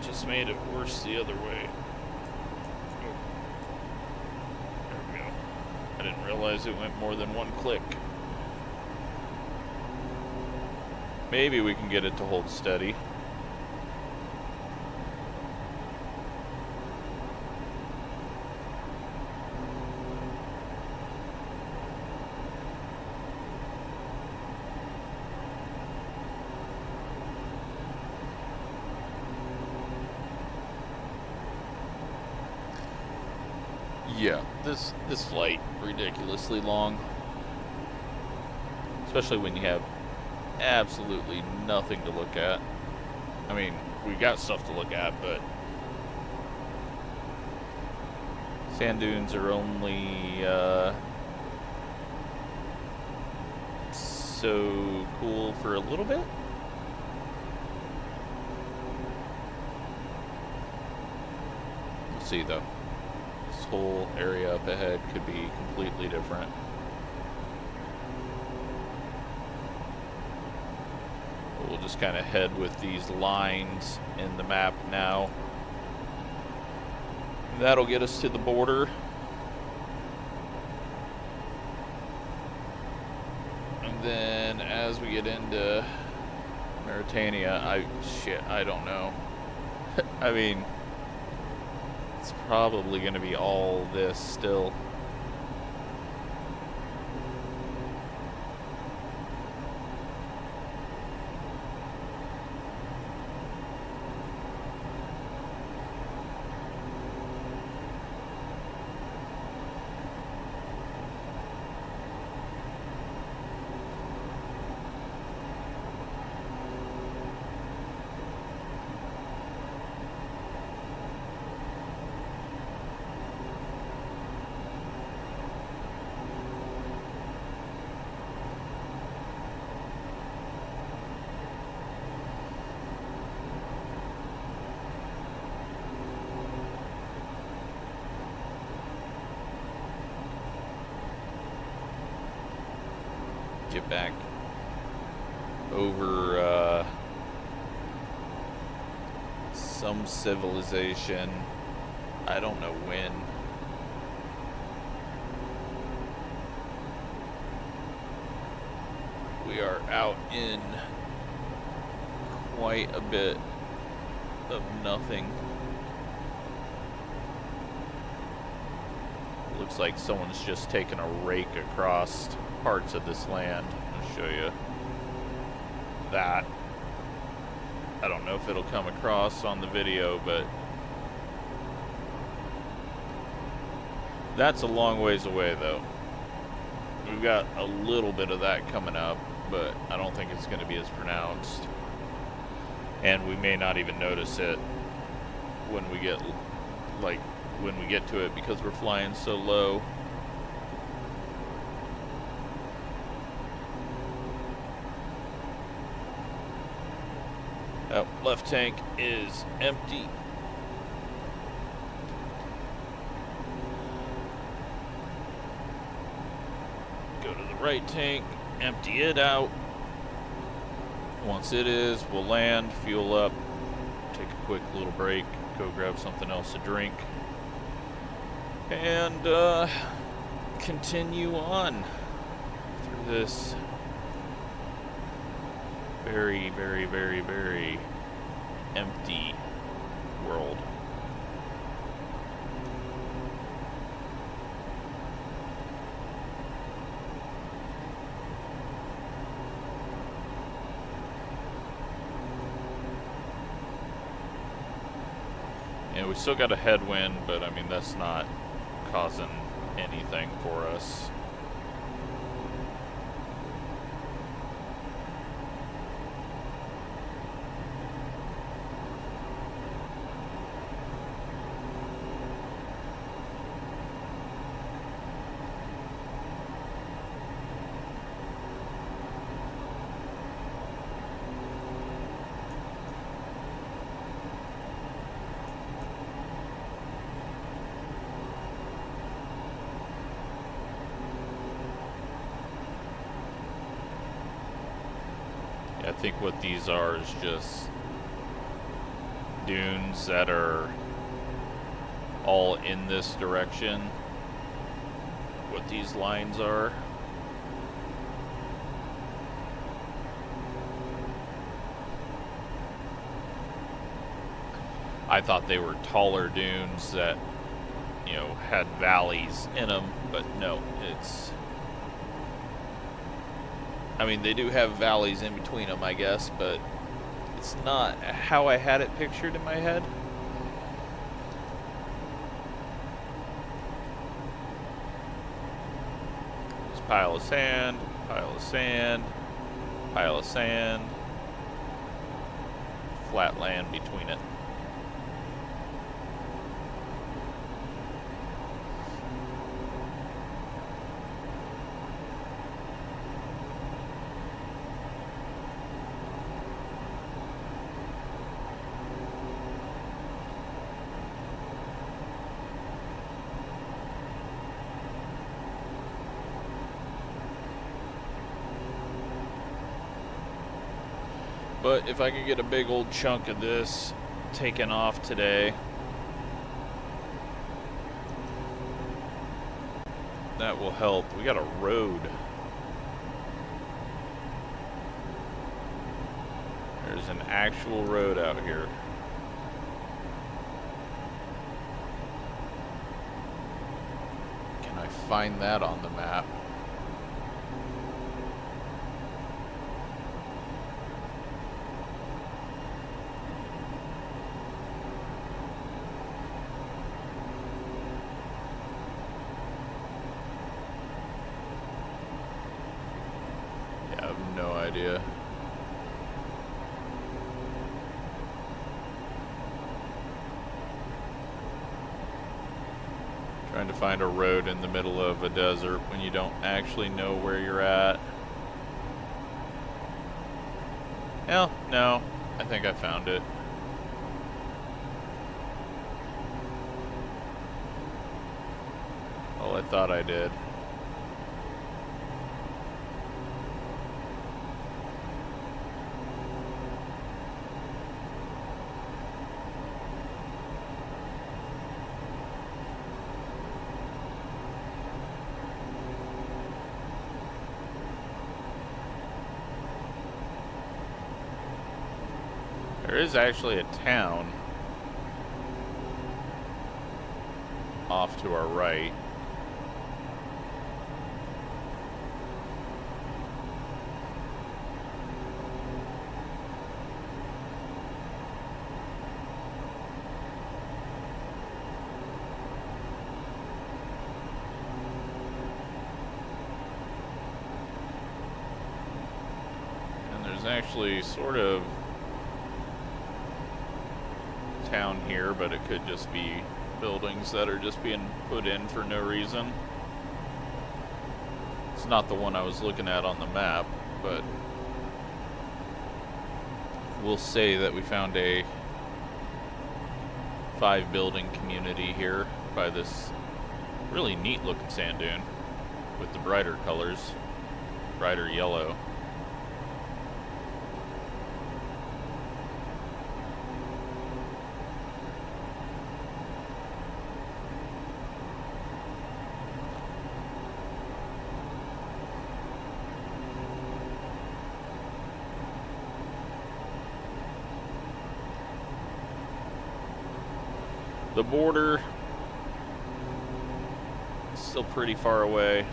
Just made it worse the other way. Oh. There we go. I didn't realize it went more than one click. Maybe we can get it to hold steady. Yeah, this flight ridiculously long, especially when you have absolutely nothing to look at. I mean, we got stuff to look at, but sand dunes are only so cool for a little bit. We'll see though. Whole area up ahead could be completely different. We'll just kind of head with these lines in the map now. That'll get us to the border. And then as we get into Mauritania, I don't know. I mean, it's probably going to be all this still. get back over some civilization. I don't know when. We are out in quite a bit of nothing. Looks like someone's just taken a rake across parts of this land. I'll show you that. I don't know if it'll come across on the video, but that's a long ways away though. We've got a little bit of that coming up, but I don't think it's going to be as pronounced. And we may not even notice it when we get, like, when we get to it because we're flying so low. Oh, left tank is empty. Go to the right tank, empty it out. Once it is, we'll land, fuel up, take a quick little break, go grab something else to drink, and continue on through this very, very, very, very empty world. Yeah, we still got a headwind, but I mean, that's not causing anything for us. I think what these are is just dunes that are all in this direction. What these lines are. I thought they were taller dunes that, you know, had valleys in them, but no, it's... I mean, they do have valleys in between them, I guess, but it's not how I had it pictured in my head. Just pile of sand, pile of sand, pile of sand, flat land between it. But if I could get a big old chunk of this taken off today, that will help. We got a road. There's an actual road out here. Can I find that on the map? Idea. Trying to find a road in the middle of a desert when you don't actually know where you're at. Well, no, I think I found it. Well, I thought I did. There is actually a town off to our right. And there's actually sort of town here, but it could just be buildings that are just being put in for no reason. It's not the one I was looking at on the map, but we'll say that we found a 5-building community here by this really neat looking sand dune with the brighter colors, brighter yellow. The border is still pretty far away.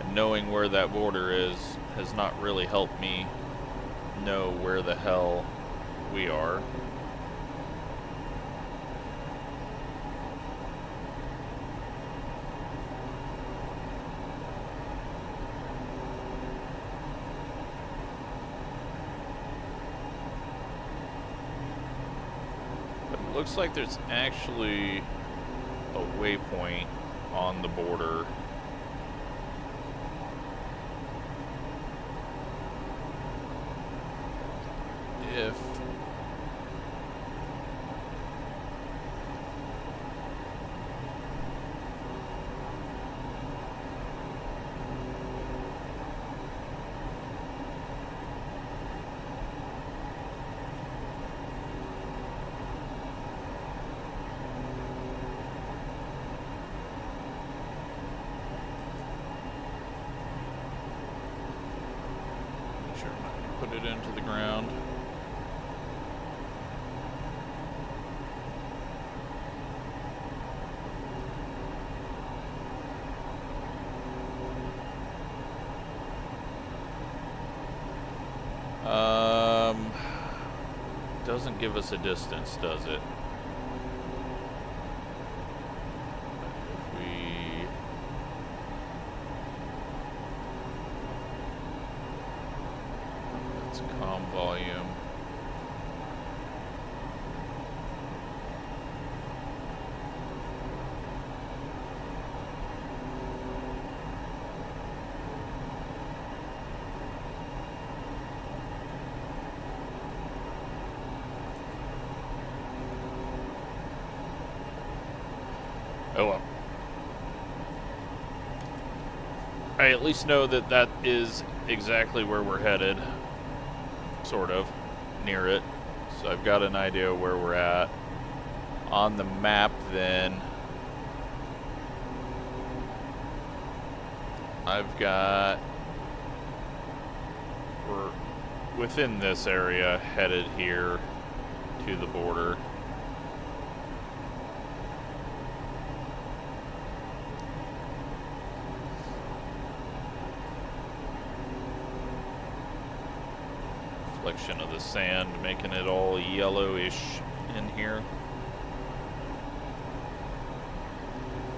And knowing where that border is has not really helped me know where the hell we are. Looks like there's actually a waypoint on the border. If put it into the ground. Doesn't give us a distance, does it? Volume. Oh well. I at least know that that is exactly where we're headed. Sort of near it, so I've got an idea where we're at on the map. Then I've got, we're within this area headed here to the border. Reflection of the sand making it all yellowish in here.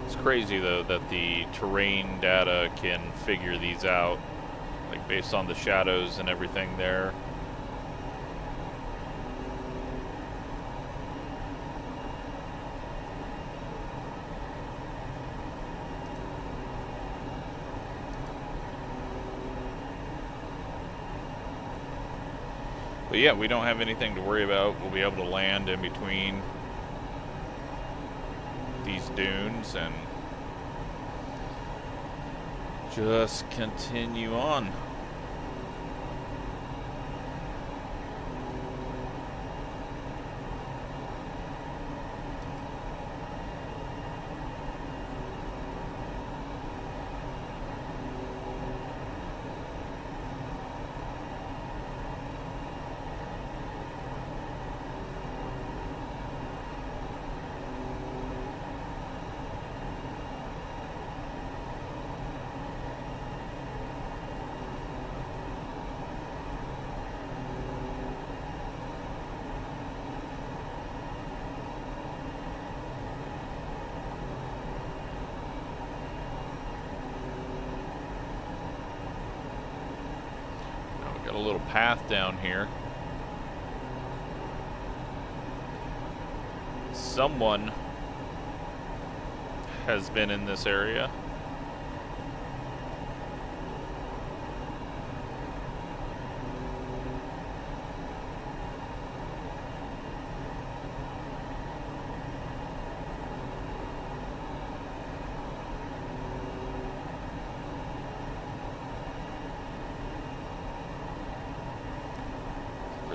It's crazy though that the terrain data can figure these out, like based on the shadows and everything there. But yeah, we don't have anything to worry about. We'll be able to land in between these dunes and just continue on. a little path down here. Someone has been in this area.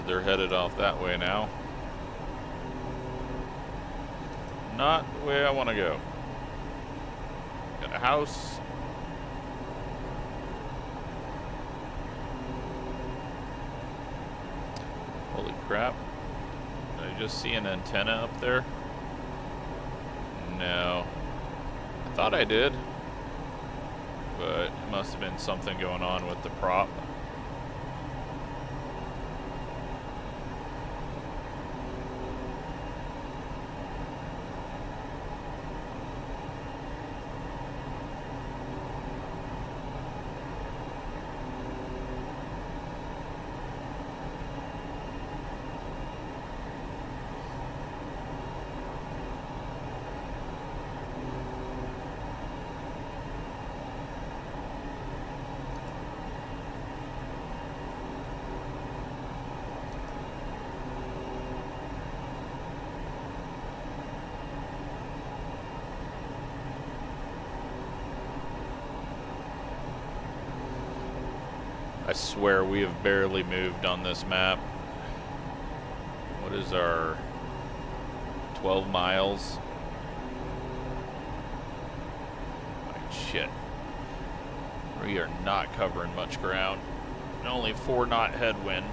They're headed off that way now. Not the way I want to go. Got a house. Holy crap. Did I just see an antenna up there? No. I thought I did. But it must have been something going on with the prop. I swear we have barely moved on this map. What is our 12 miles? Like shit. We are not covering much ground. And only 4-knot headwind.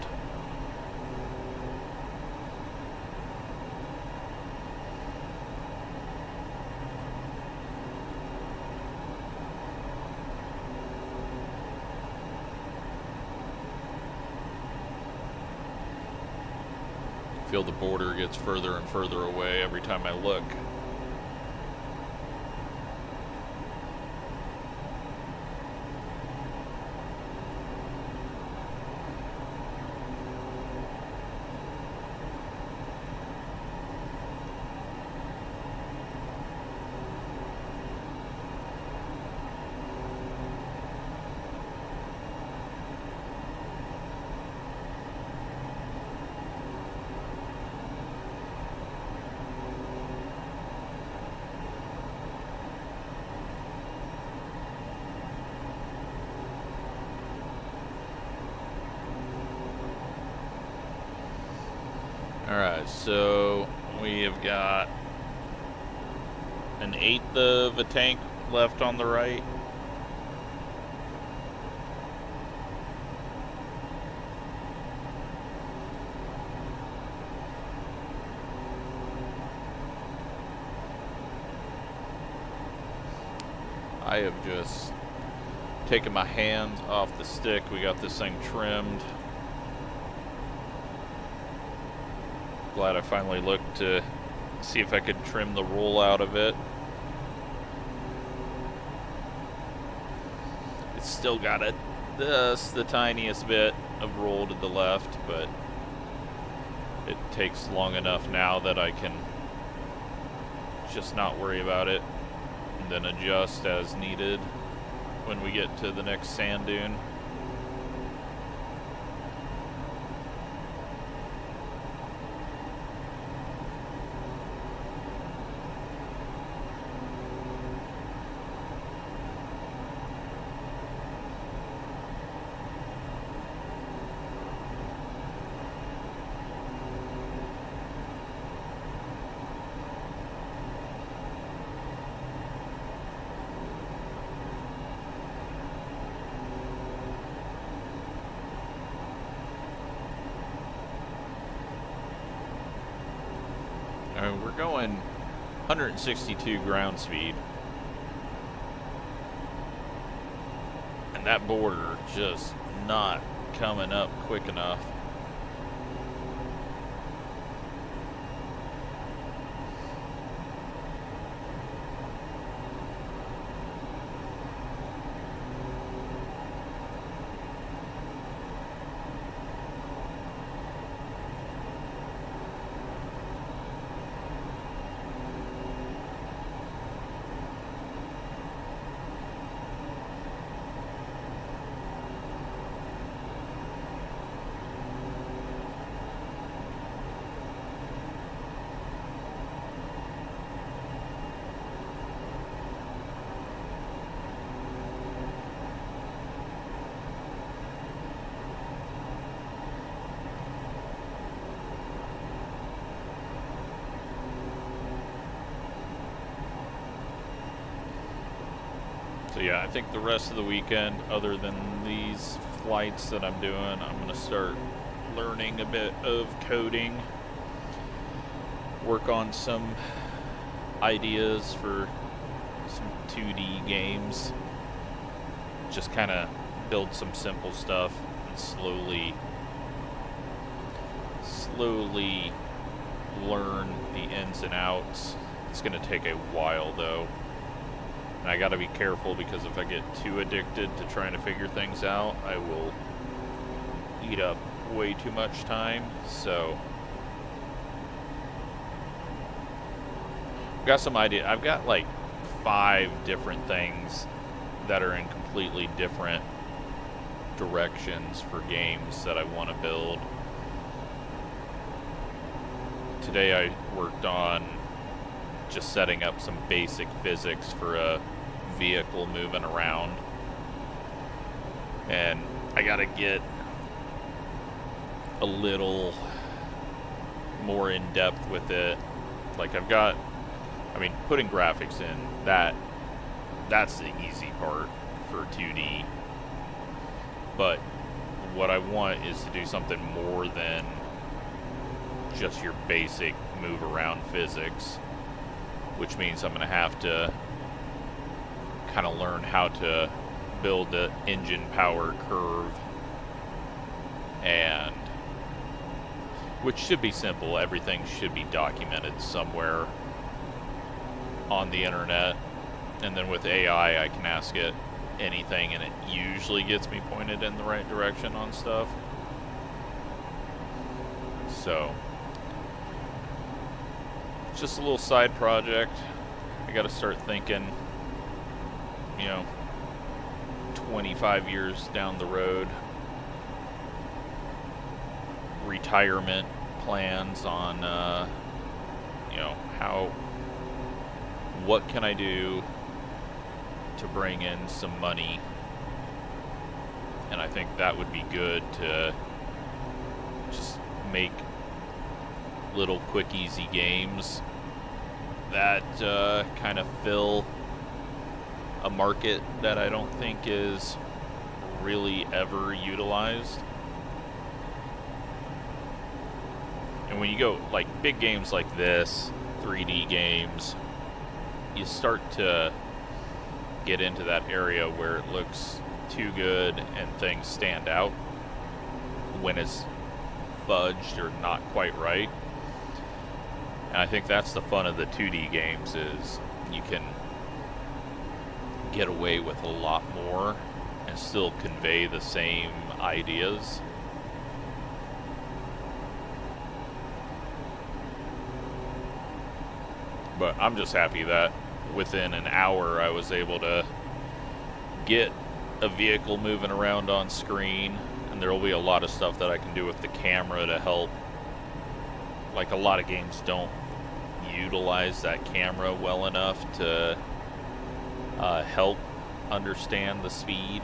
Feel the border gets further and further away every time I look. Alright, so we have got an 1/8 of a tank left on the right. I have just taken my hands off the stick. We got this thing trimmed. Glad I finally looked to see if I could trim the roll out of it. It's still got just the tiniest bit of roll to the left, but it takes long enough now that I can just not worry about it and then adjust as needed when we get to the next sand dune. We're going 162 ground speed. And that border just not coming up quick enough. So yeah, I think the rest of the weekend, other than these flights that I'm doing, I'm going to start learning a bit of coding, work on some ideas for some 2D games, just kind of build some simple stuff and slowly learn the ins and outs. It's going to take a while though. And I got to be careful, because if I get too addicted to trying to figure things out, I will eat up way too much time. So I've got some idea. I've got like 5 different things that are in completely different directions for games that I want to build. Today I worked on just setting up some basic physics for a vehicle moving around, and I gotta get a little more in depth with it. Like putting graphics in, that's the easy part for 2D, but what I want is to do something more than just your basic move around physics, which means I'm going to have to kind of learn how to build the engine power curve, and which should be simple. Everything should be documented somewhere on the internet, and then with AI I can ask it anything and it usually gets me pointed in the right direction on stuff. So it's just a little side project. I got to start thinking, 25 years down the road, retirement plans on, what can I do to bring in some money. And I think that would be good to just make little quick easy games that kind of fill a market that I don't think is really ever utilized. And when you go like big games like this, 3D games, you start to get into that area where it looks too good and things stand out when it's fudged or not quite right. And I think that's the fun of the 2D games, is you can get away with a lot more and still convey the same ideas. But I'm just happy that within an hour I was able to get a vehicle moving around on screen, and there will be a lot of stuff that I can do with the camera to help. Like, a lot of games don't utilize that camera well enough to help understand the speed.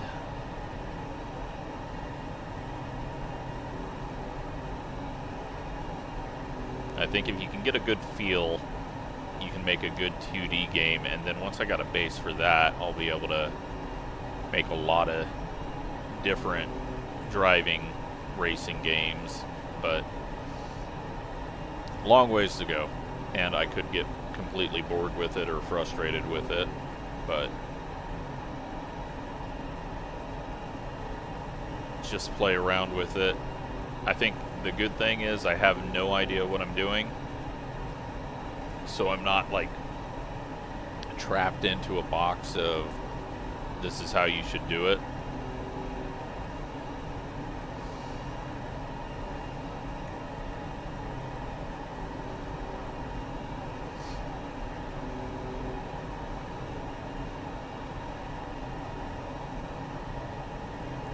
I think if you can get a good feel, you can make a good 2D game, and then once I got a base for that, I'll be able to make a lot of different driving racing games. But long ways to go, and I could get completely bored with it or frustrated with it, but just play around with it. I think the good thing is I have no idea what I'm doing, so I'm not like trapped into a box of this is how you should do it.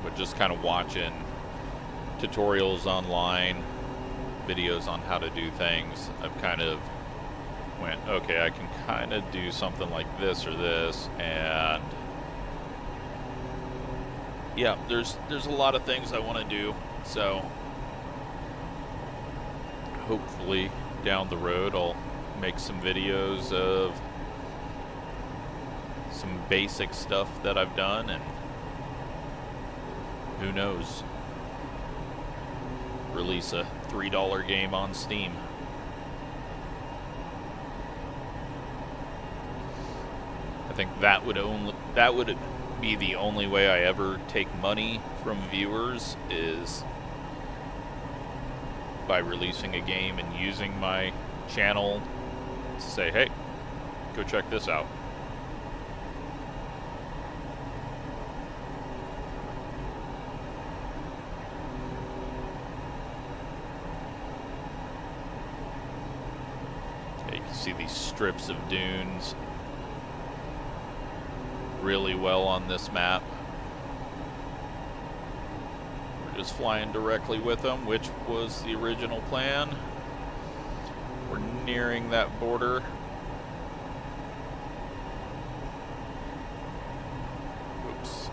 But just kind of watching tutorials online, videos on how to do things, I've kind of went, okay, I can kind of do something like this or this, and yeah, there's a lot of things I want to do. So hopefully down the road I'll make some videos of some basic stuff that I've done, and who knows, release a $3 game on Steam. I think that would be the only way I ever take money from viewers, is by releasing a game and using my channel to say, hey, go check this out. Yeah, you can see these strips of dunes really well on this map. We're just flying directly with them, which was the original plan. We're nearing that border. Oops.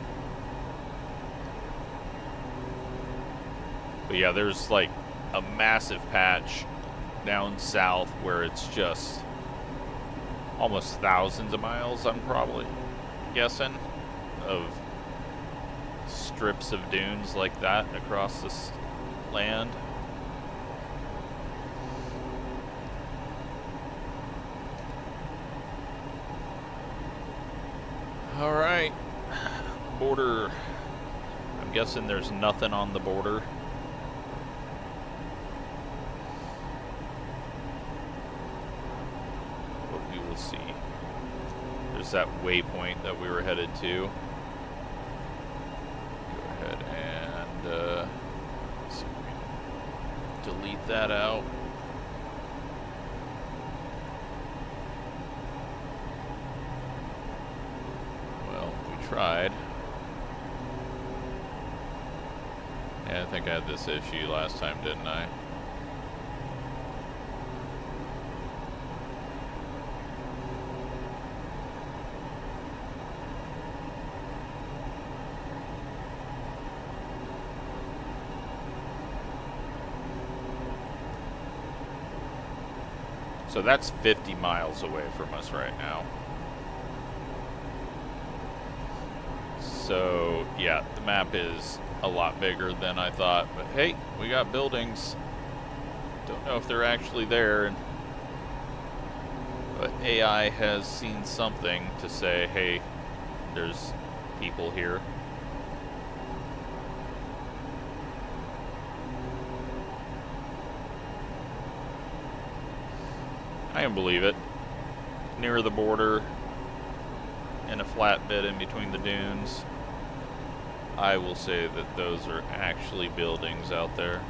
But yeah, there's like a massive patch down south where it's just almost thousands of miles, I'm probably guessing, of strips of dunes like that across this land. All right, border. I'm guessing there's nothing on the border. But we will see. There's that waypoint that we were headed to. Go ahead and see if we can delete that out. Well, we tried. Yeah, I think I had this issue last time, didn't I? So that's 50 miles away from us right now. So yeah, the map is a lot bigger than I thought, but hey, we got buildings. Don't know if they're actually there, but AI has seen something to say, hey, there's people here. I can believe it. Near the border, in a flat bit in between the dunes, I will say that those are actually buildings out there.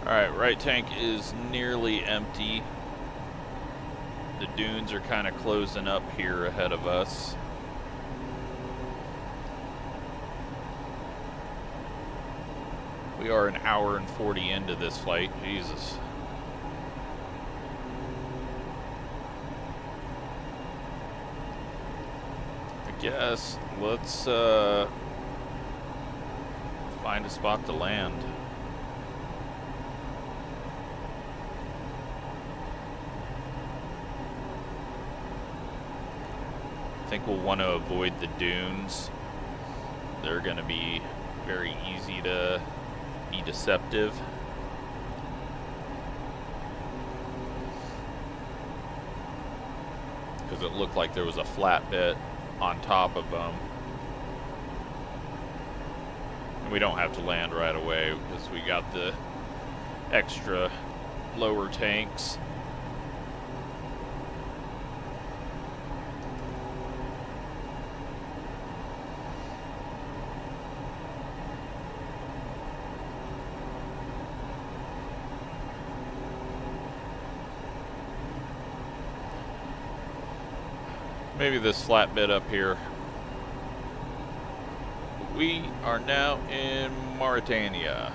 Alright, right tank is nearly empty. The dunes are kind of closing up here ahead of us. We are an hour and 40 into this flight. Jesus. I guess let's find a spot to land. I think we'll want to avoid the dunes. They're going to be very easy to be deceptive. Because it looked like there was a flat bit on top of them. And we don't have to land right away because we got the extra lower tanks. Maybe this flat bit up here. We are now in Mauritania.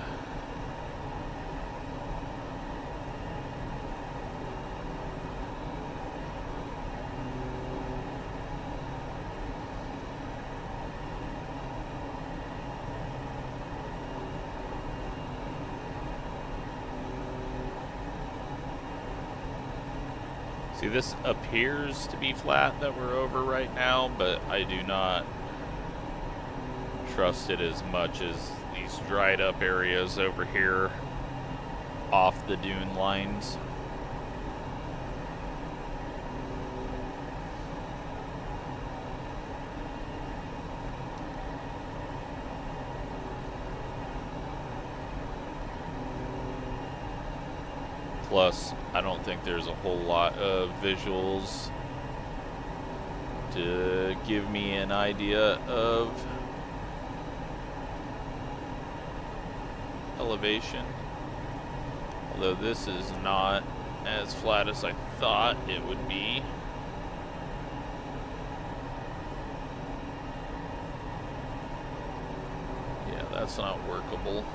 See, this appears to be flat that we're over right now, but I do not trust it as much as these dried up areas over here off the dune lines. Plus, I don't think there's a whole lot of visuals to give me an idea of elevation. Although this is not as flat as I thought it would be. Yeah, that's not workable.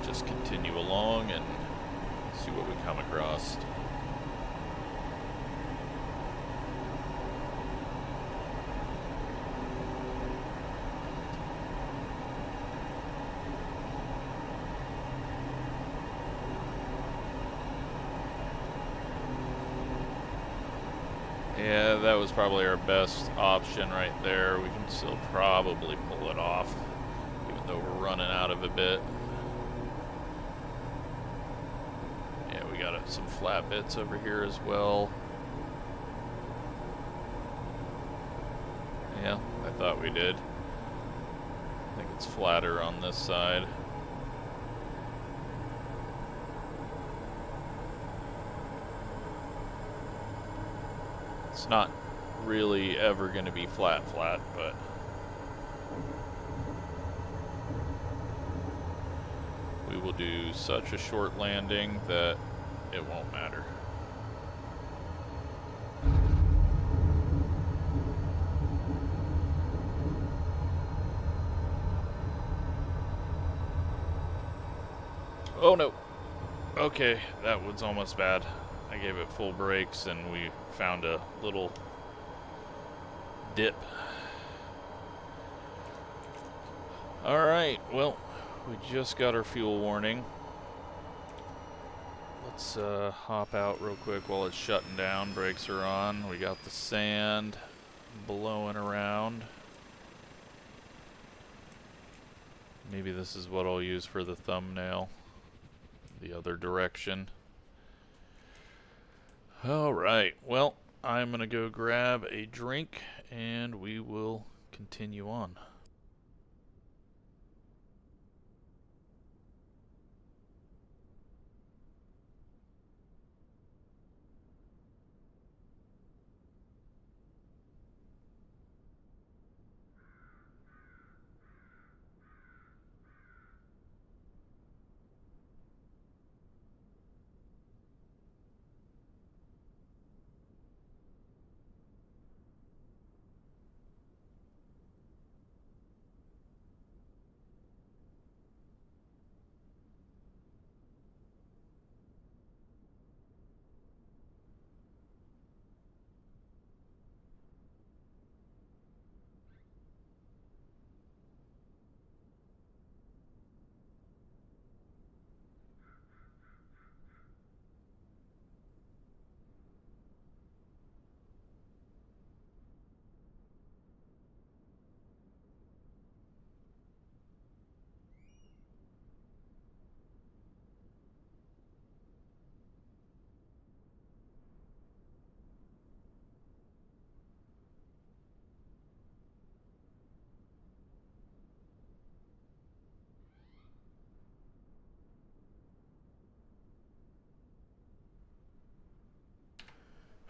Just continue along and see what we come across. Yeah, that was probably our best option right there. We can still probably pull it off, even though we're running out of a bit. Some flat bits over here as well. Yeah, I thought we did. I think it's flatter on this side. It's not really ever going to be flat, but we will do such a short landing that it won't matter. Oh no. Okay, that was almost bad. I gave it full brakes and we found a little dip. Alright, well, we just got our fuel warning. Let's hop out real quick while it's shutting down. Brakes are on. We got the sand blowing around. Maybe this is what I'll use for the thumbnail. The other direction. Alright, well, I'm gonna go grab a drink and we will continue on.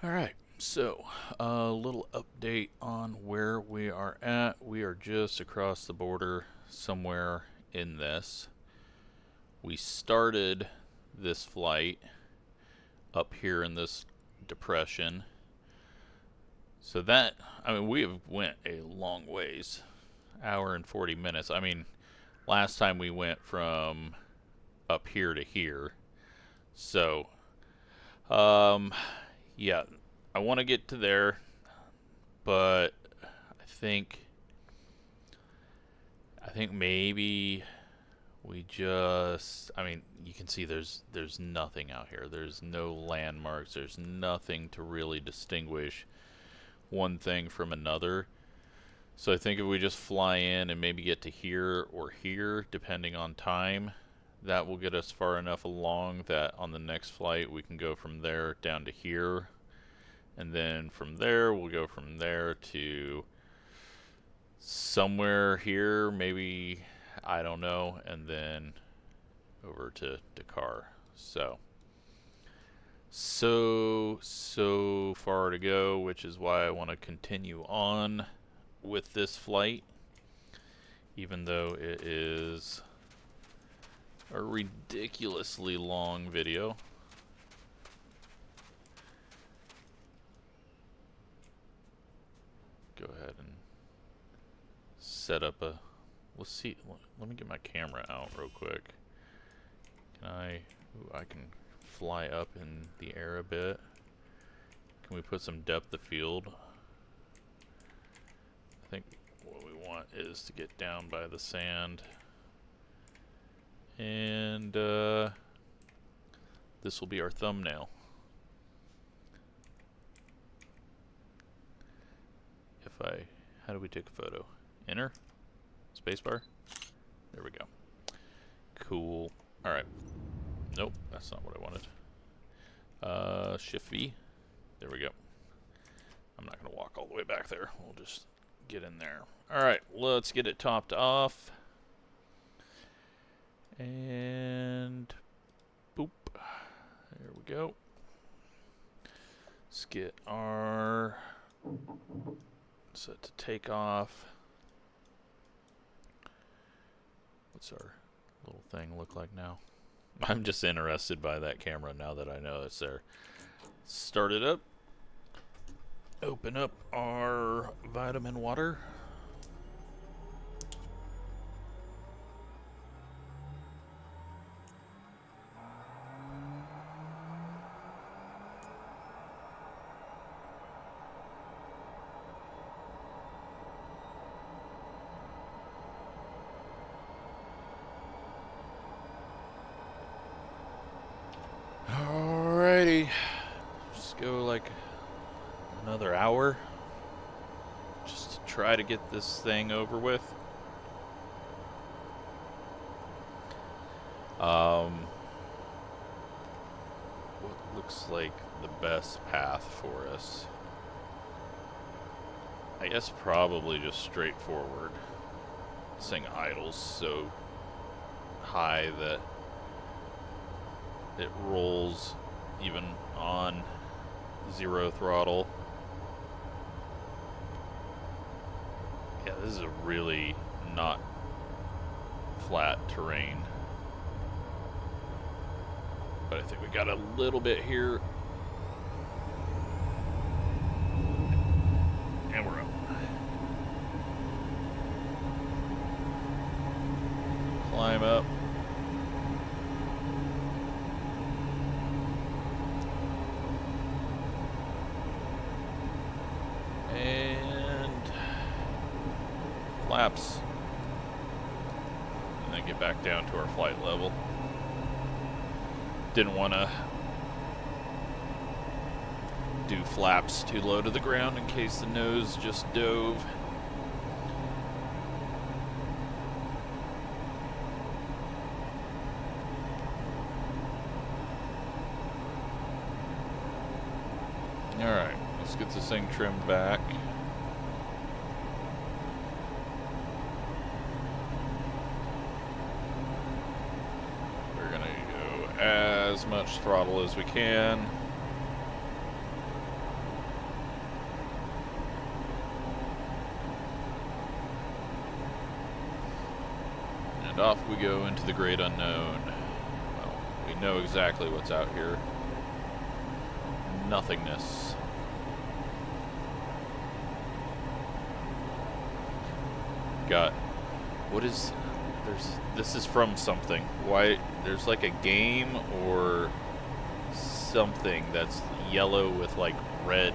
Alright, so a little update on where we are at. We are just across the border somewhere in this. We started this flight up here in this depression. So that, I mean, we have went a long ways. Hour and 40 minutes. I mean, last time we went from up here to here. So, yeah, I want to get to there, but I think maybe we just, I mean, you can see there's nothing out here. There's no landmarks. There's nothing to really distinguish one thing from another. So I think if we just fly in and maybe get to here or here, depending on time, that will get us far enough along that on the next flight we can go from there down to here. And then from there, we'll go from there to somewhere here, maybe, I don't know, and then over to Dakar. So far to go, which is why I want to continue on with this flight, even though it is a ridiculously long video. Go ahead and set up a, let's see, let me get my camera out real quick. Can I, ooh, I can fly up in the air a bit. Can we put some depth of field? I think what we want is to get down by the sand. And this will be our thumbnail. How do we take a photo? Enter? Spacebar? There we go. Cool. Alright. Nope, that's not what I wanted. Shift V. There we go. I'm not going to walk all the way back there. We'll just get in there. Alright, let's get it topped off. And boop. There we go. Let's get our set to take off. What's our little thing look like now? I'm just interested by that camera now that I know it's there. Start it up. Open up our vitamin water. Alrighty, just go like another hour just to try to get this thing over with. What looks like the best path for us? I guess probably just straight forward. This thing idles so high that it rolls even on 0 throttle. Yeah, this is a really not flat terrain. But I think we got a little bit here. And we're up. Climb up. Flaps, and then get back down to our flight level. Didn't want to do flaps too low to the ground in case the nose just dove. Alright, let's get this thing trimmed back. As much throttle as we can. And off we go into the great unknown. Well, we know exactly what's out here. Nothingness. Got, what is This is from something. Why? There's like a game or something that's yellow with like red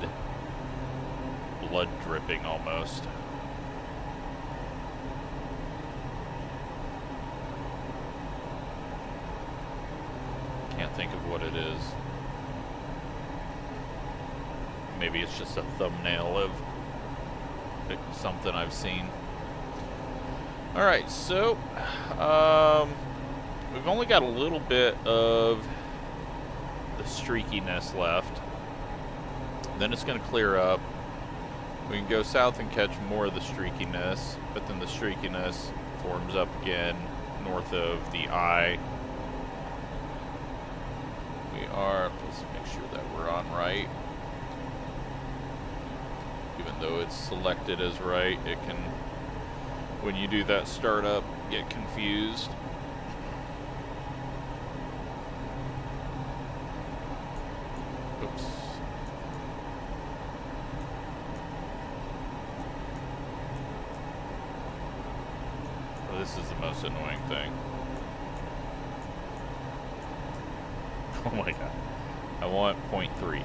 blood dripping almost. Can't think of what it is. Maybe it's just a thumbnail of something I've seen. Alright, so we've only got a little bit of the streakiness left. Then it's going to clear up. We can go south and catch more of the streakiness, but then the streakiness forms up again north of the eye. Let's make sure that we're on right. Even though it's selected as right, it can, when you do that startup, get confused. Oops. Oh, this is the most annoying thing. Oh my god. I want 0.3.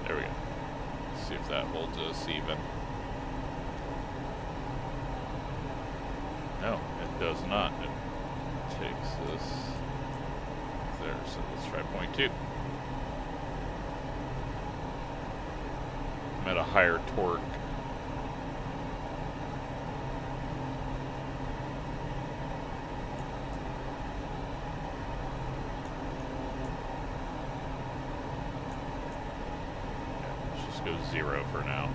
There we go. Let's see if that holds us even. No, it does not. It takes us there, so let's try 0.2. I'm at a higher torque. Go 0 for now.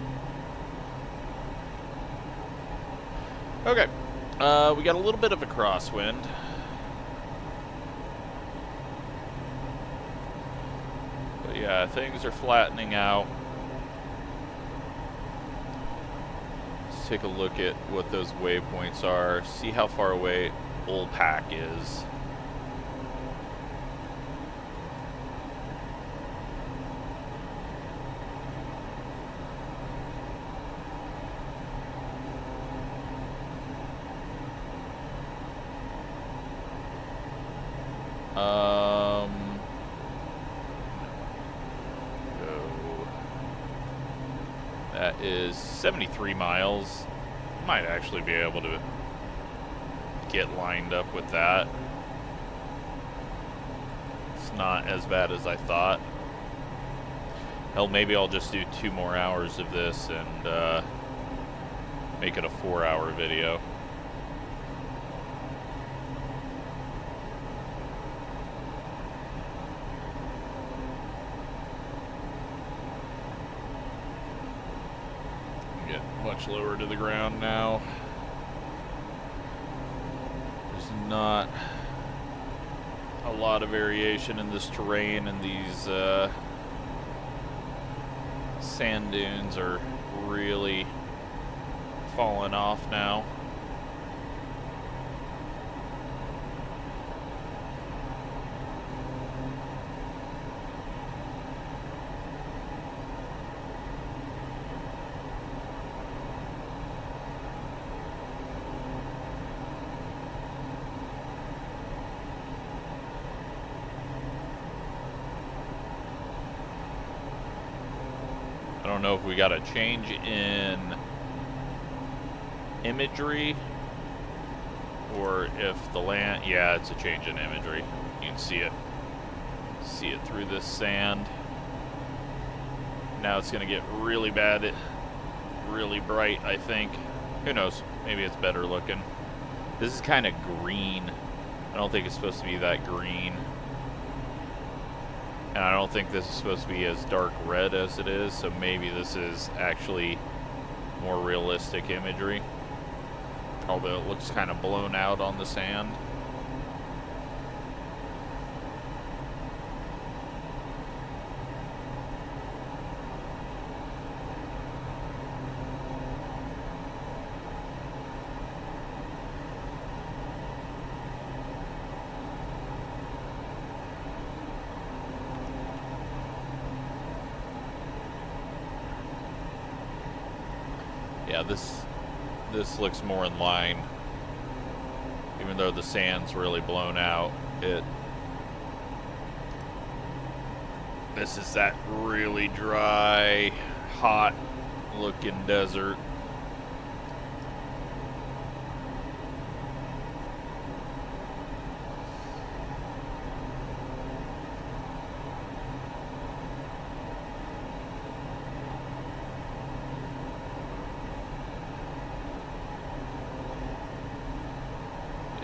Okay, we got a little bit of a crosswind. But yeah, things are flattening out. Let's take a look at what those waypoints are, see how far away Old Pack is. That is 73 miles. Might actually be able to get lined up with that. It's not as bad as I thought. Hell, maybe I'll just do 2 more hours of this and make it a 4-hour video. Much lower to the ground now. There's not a lot of variation in this terrain, and these sand dunes are really falling off now. I don't know if we got a change in imagery or if the land, yeah, it's a change in imagery. You can see it through this sand. Now it's gonna get really bad, really bright, I think. Who knows, maybe it's better looking. This is kind of green. I don't think it's supposed to be that green. And I don't think this is supposed to be as dark red as it is, so maybe this is actually more realistic imagery. Although it looks kind of blown out on the sand. Yeah, this looks more in line. Even though the sand's really blown out, this is that really dry, hot looking desert.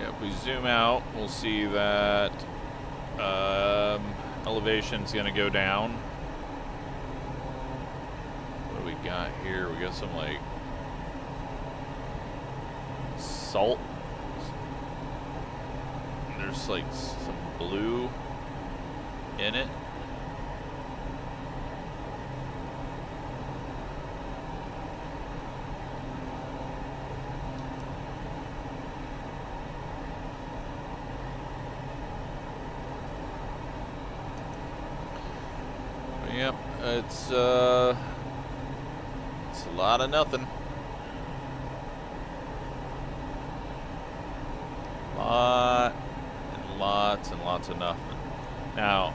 If we zoom out, we'll see that elevation's gonna go down. What do we got here? We got some like salt. There's like some blue in it. Yep, it's a lot of nothing. Lots and lots of nothing. Now,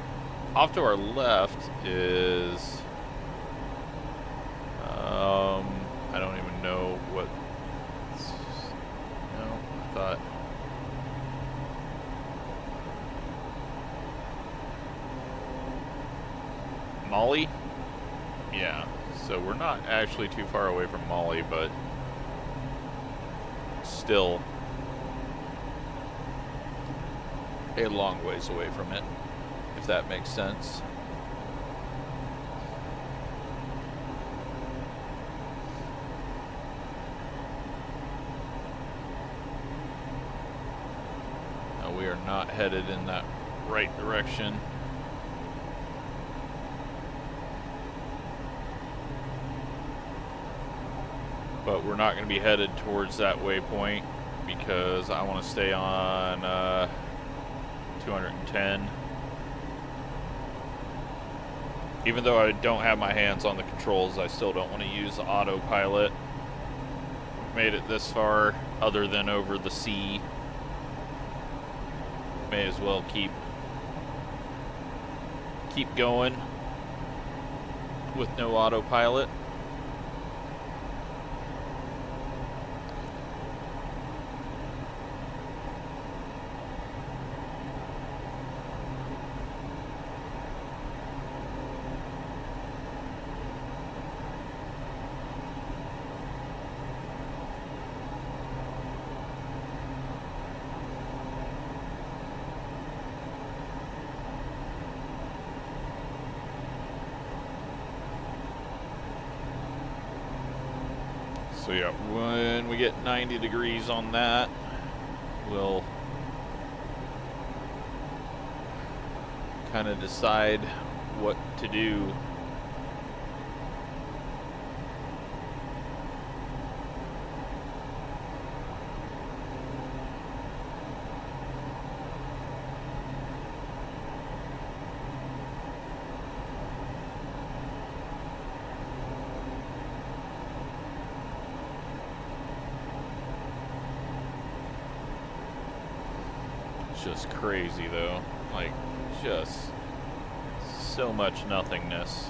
off to our left is I don't even know what. No, I thought. Mali? Yeah, so we're not actually too far away from Mali, but still a long ways away from it, if that makes sense. Now we are not headed in that right direction. But we're not going to be headed towards that waypoint because I want to stay on 210. Even though I don't have my hands on the controls, I still don't want to use autopilot. We've made it this far, other than over the sea. May as well keep going with no autopilot. So yeah, when we get 90 degrees on that, we'll kind of decide what to do. Just crazy though, like just so much nothingness.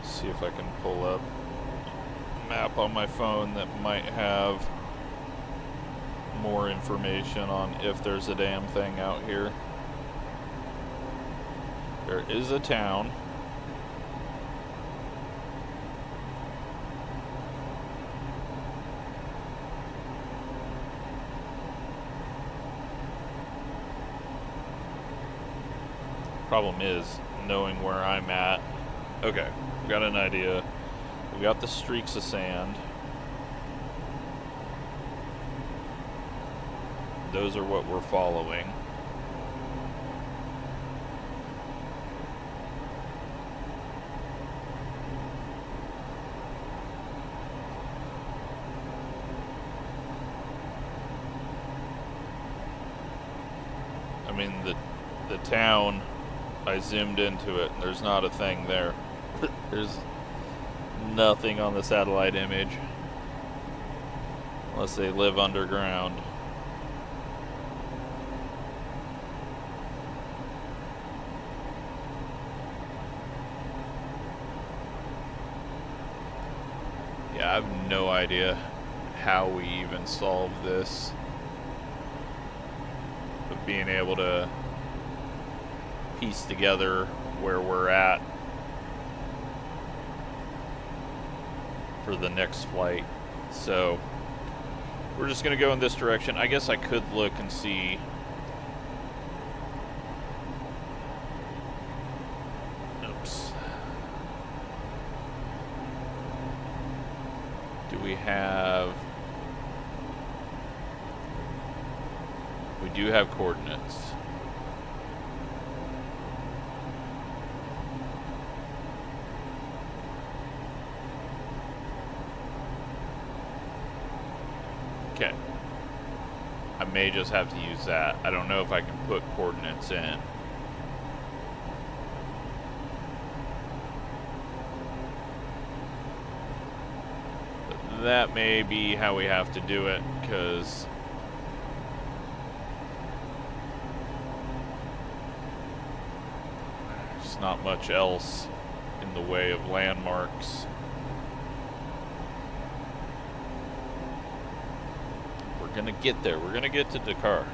See if I can pull up map on my phone that might have more information on if there's a damn thing out here. There is a town. Problem is knowing where I'm at. Okay, we got an idea. We got the streaks of sand. Those are what we're following. I mean, the town, I zoomed into it, and there's not a thing there. There's nothing on the satellite image. Unless they live underground. Yeah, I have no idea how we even solve this. But being able to piece together where we're at for the next flight. So we're just gonna go in this direction. I guess I could look and see. Oops. Do we have... We do have coordinates. Okay. I may just have to use that. I don't know if I can put coordinates in. But that may be how we have to do it, because there's not much else in the way of landmarks. We're gonna get there. We're gonna get to Dakar.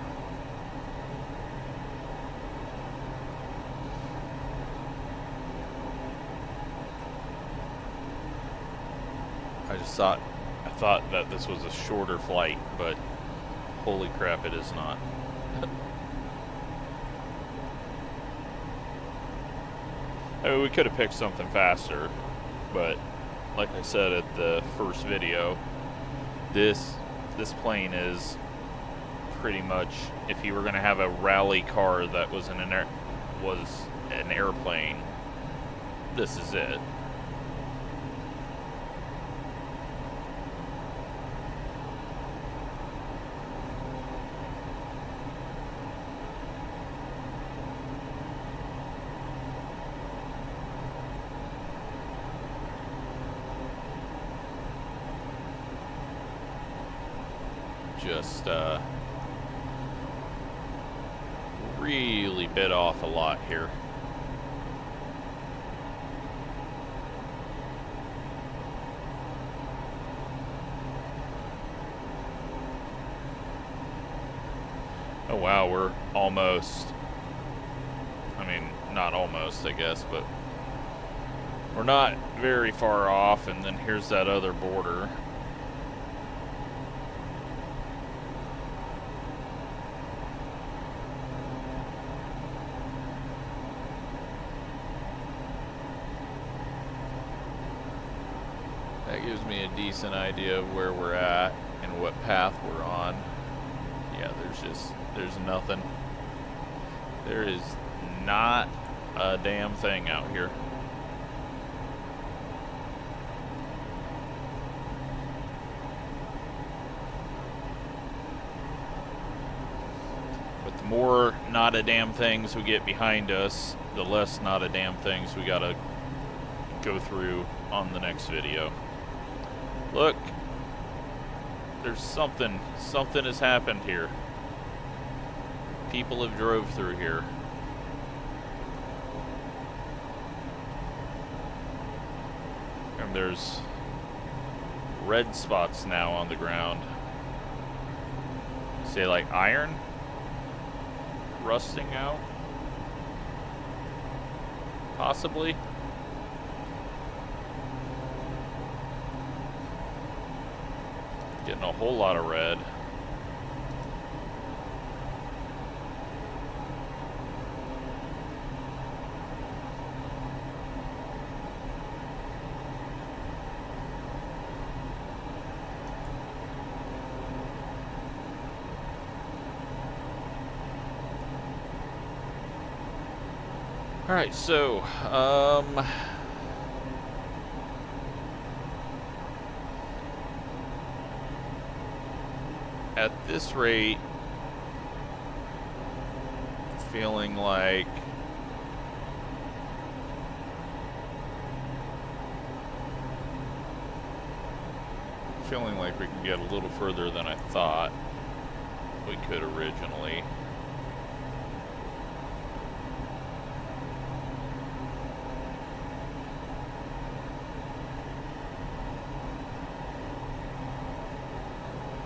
I thought that this was a shorter flight, but holy crap, it is not. I mean, we could have picked something faster, but like I said at the first video, this plane is pretty much, if you were going to have a rally car that was an airplane, this is it. Just really bit off a lot here. Oh wow, we're almost, I mean, not almost, I guess, but we're not very far off, and then here's that other border. That gives me a decent idea of where we're at and what path we're on. Yeah, there's nothing. There is not a damn thing out here. But the more not a damn things we get behind us, the less not a damn things we gotta go through on the next video. Look, there's something has happened here. People have drove through here. And there's red spots now on the ground. Say like iron rusting out, possibly. Getting a whole lot of red. All right, so at this rate, feeling like we can get a little further than I thought we could originally.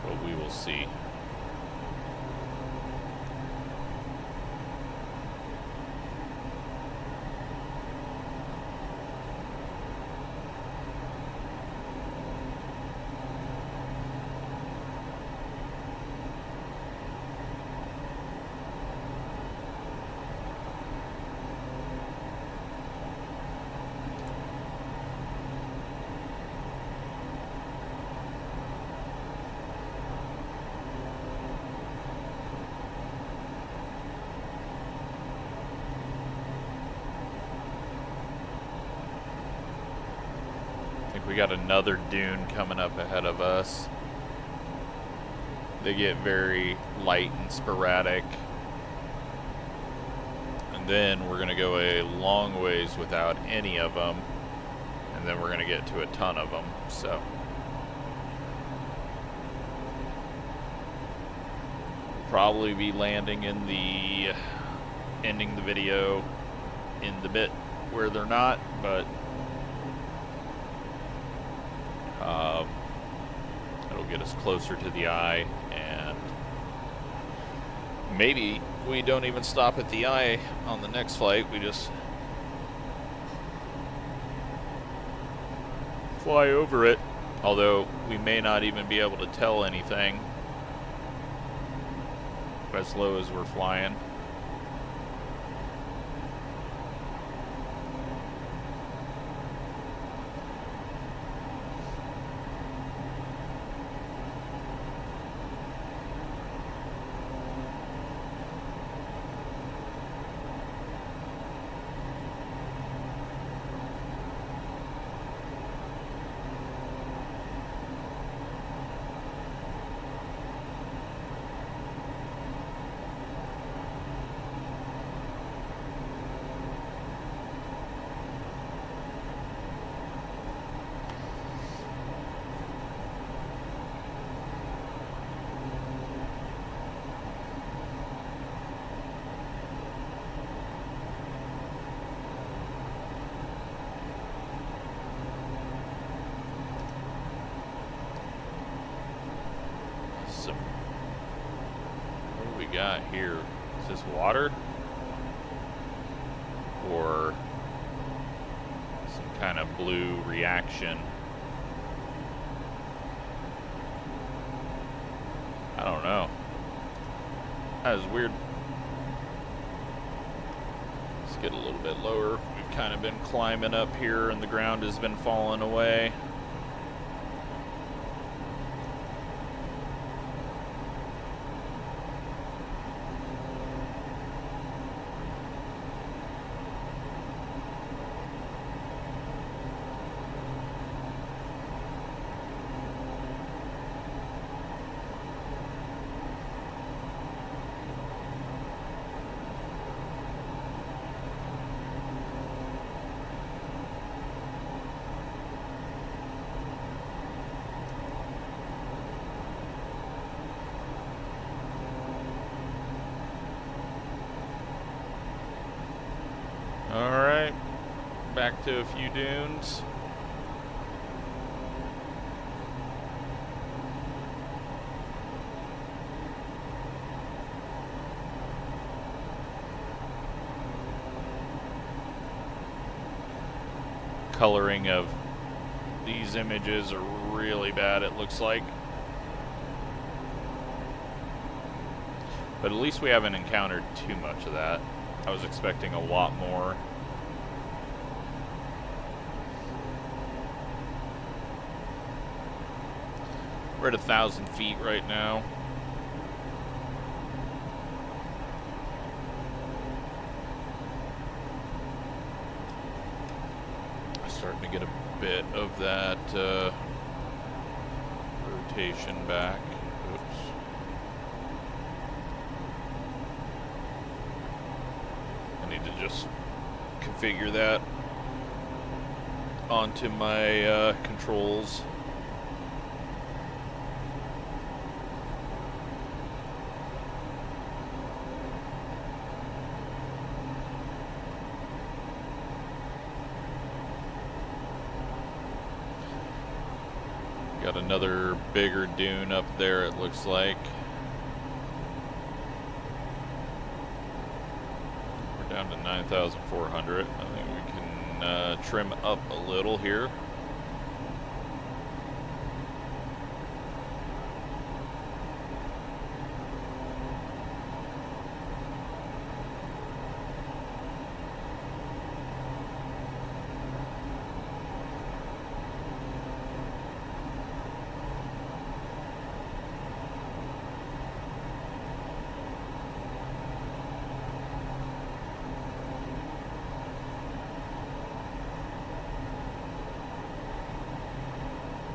But we will see. We got another dune coming up ahead of us. They get very light and sporadic. And then we're going to go a long ways without any of them. And then we're going to get to a ton of them. So we'll probably be landing in the ending the video in the bit where they're not, but it'll get us closer to the eye, and maybe we don't even stop at the eye on the next flight. We just fly over it, although we may not even be able to tell anything as low as we're flying. Got here, is this water or some kind of blue reaction? I don't know. That was weird. Let's get a little bit lower. We've kind of been climbing up here and the ground has been falling away. Alright, back to a few dunes. coloring of these images are really bad, it looks like. But at least we haven't encountered too much of that. I was expecting a lot more. We're at 1,000 feet right now. Starting to get a bit of that rotation back. Oops. I need to just configure that onto my controls. Got another bigger dune up there, it looks like. We're down to 9,400. I think we can trim up a little here.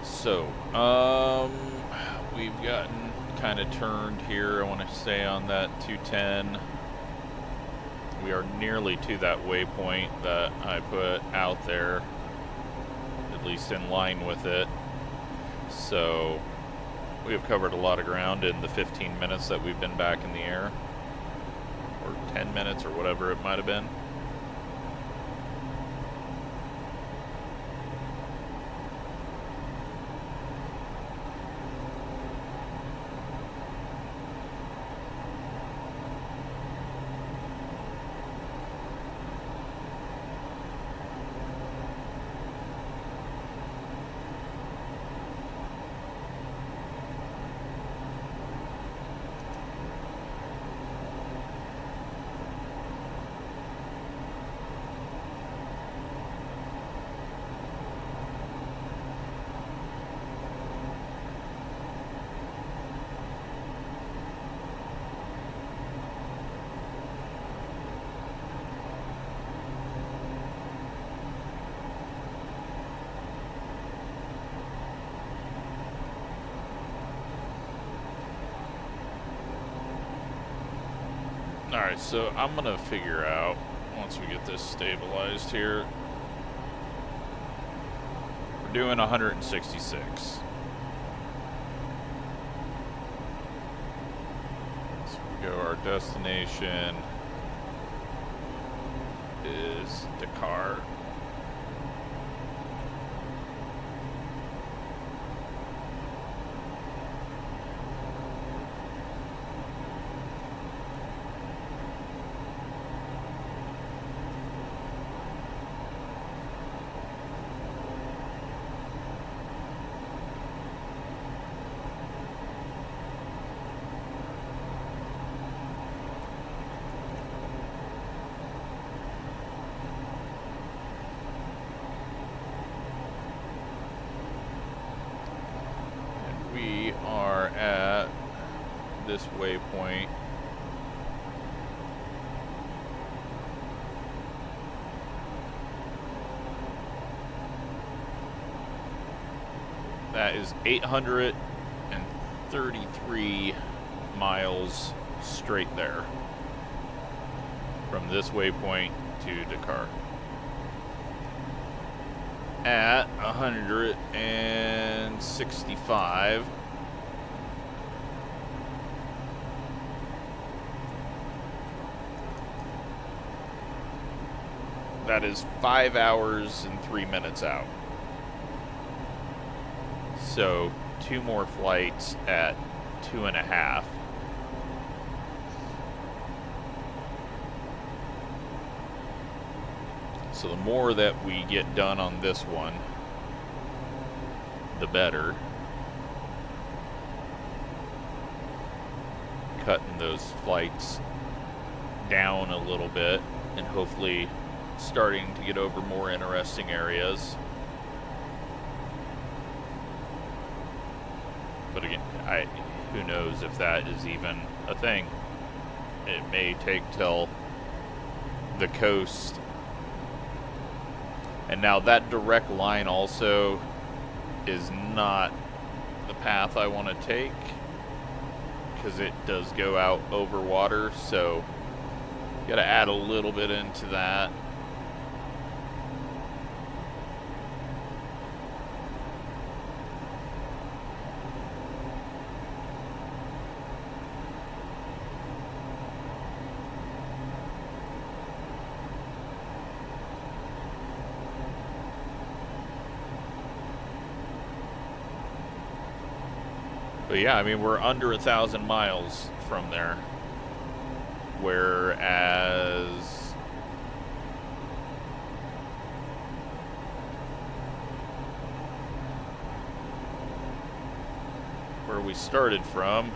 So, we've gotten kind of turned here. I want to stay on that 210. We are nearly to that waypoint that I put out there, at least in line with it. So, we have covered a lot of ground in the 15 minutes that we've been back in the air, or 10 minutes, or whatever it might have been. Alright, so I'm gonna figure out, once we get this stabilized here, we're doing 166. So we go, our destination is Dakar. We are at this waypoint. That is 833 miles straight there from this waypoint to Dakar. At 165, that is 5 hours and 3 minutes out. So 2 more flights at 2.5. So the more that we get done on this one, the better. Cutting those flights down a little bit and hopefully starting to get over more interesting areas. But again, who knows if that is even a thing. It may take till the coast. And now that direct line also is not the path I want to take, because it does go out over water, so got to add a little bit into that. But yeah, I mean, we're under 1,000 miles from there. Whereas where we started from,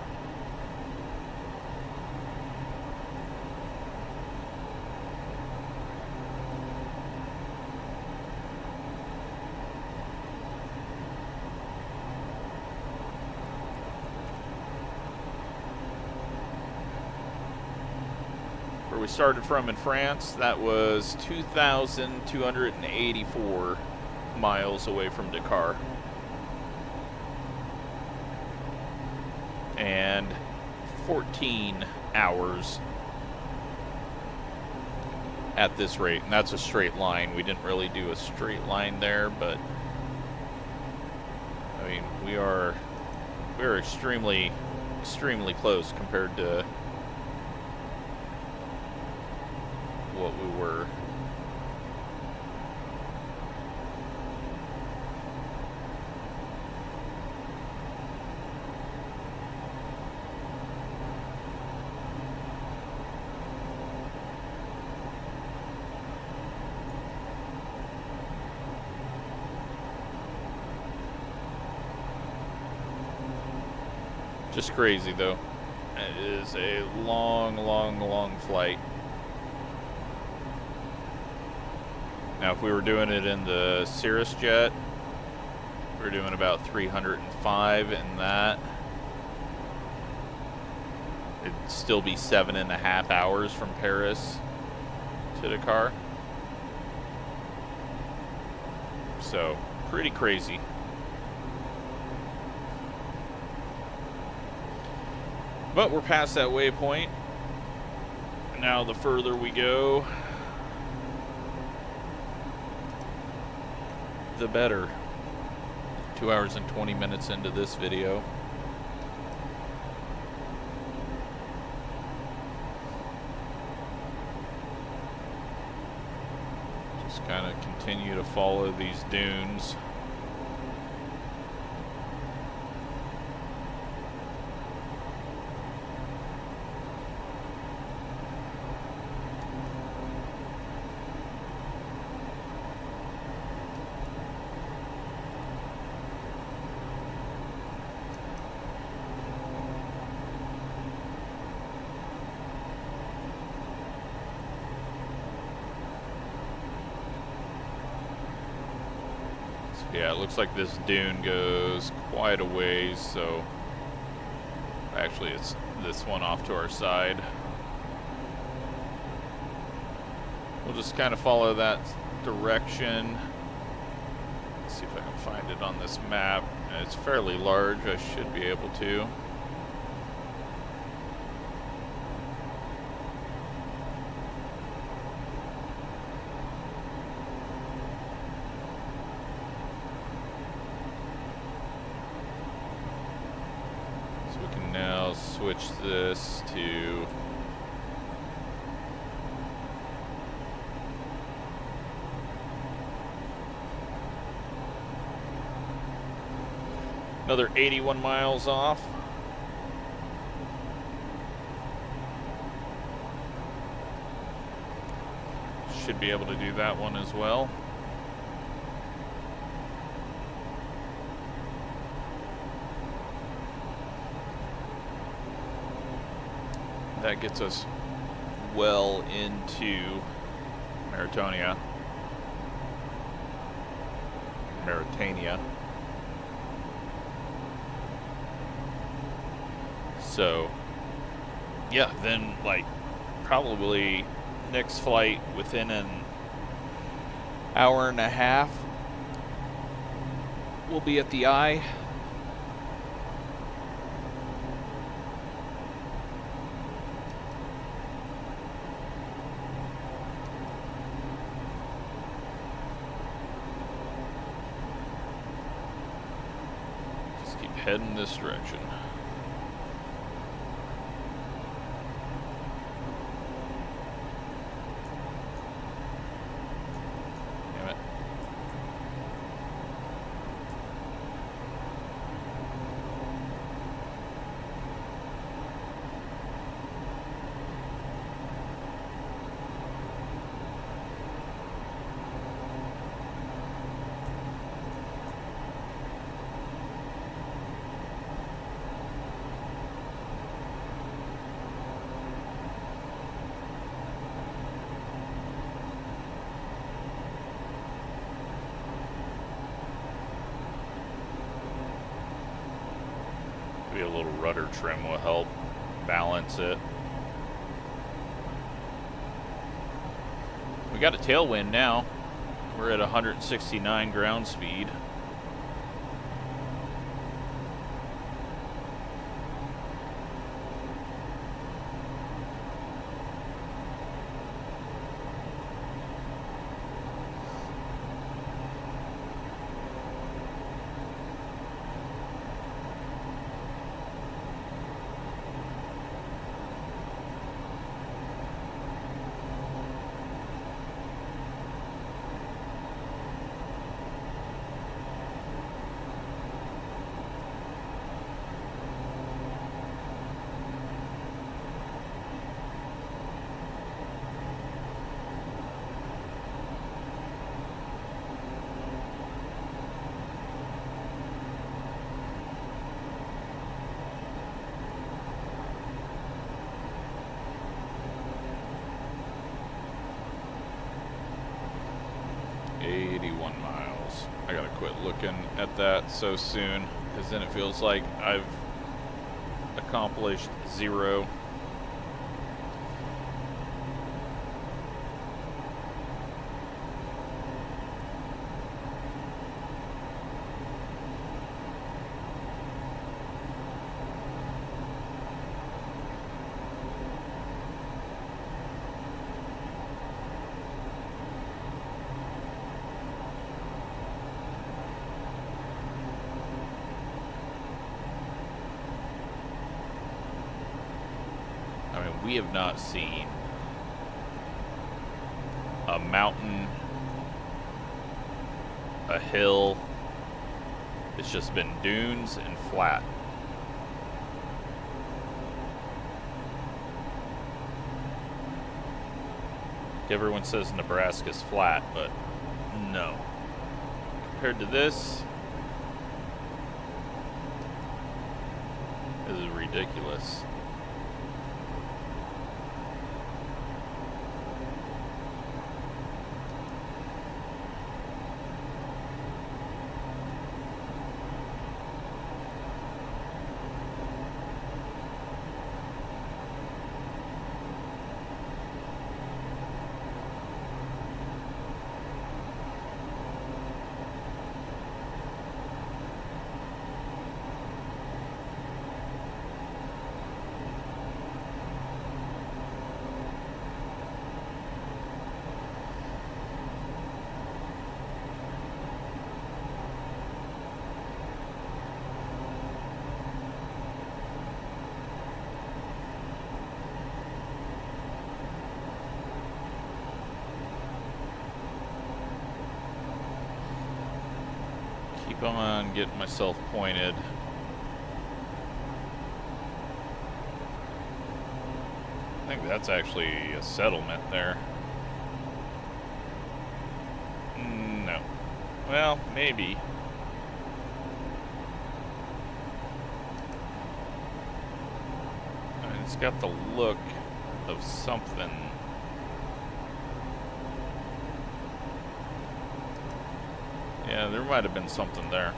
we started from in France, that was 2,284 miles away from Dakar. And 14 hours at this rate. And that's a straight line. We didn't really do a straight line there, but I mean, we are extremely close compared to what we were. Just crazy though. It is a long flight. Now, if we were doing it in the Cirrus jet, we're doing about 305 in that. It'd still be 7.5 hours from Paris to Dakar. So, pretty crazy. But we're past that waypoint. Now, the further we go, the better. 2 hours and 20 minutes into this video. Just kind of continue to follow these dunes. Yeah, it looks like this dune goes quite a ways, so actually it's this one off to our side. We'll just kind of follow that direction. Let's see if I can find it on this map. It's fairly large, I should be able to. Switch this to another 81 miles off. should be able to do that one as well. That gets us well into Mauritania. So, yeah, then like probably next flight within an hour and a half, we'll be at the eye. Just keep heading this direction. Maybe a little rudder trim will help balance it. We got a tailwind now. We're at 169 ground speed. I gotta quit looking at that so soon, because then it feels like I've accomplished zero. We have not seen a mountain, a hill. It's just been dunes and flat. Everyone says Nebraska's flat, but no. Compared to this is ridiculous. On getting myself pointed. I think that's actually a settlement there. Well, maybe. I mean, it's got the look of something. Yeah, there might have been something there.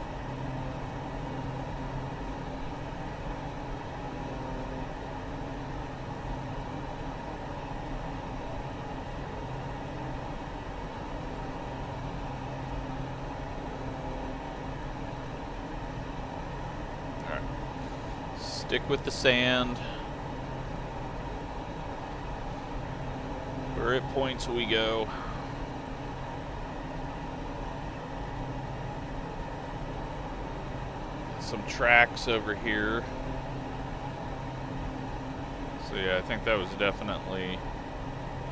Alright. Stick with the sand. Where it points, we go. Some tracks over here. So yeah, I think that was definitely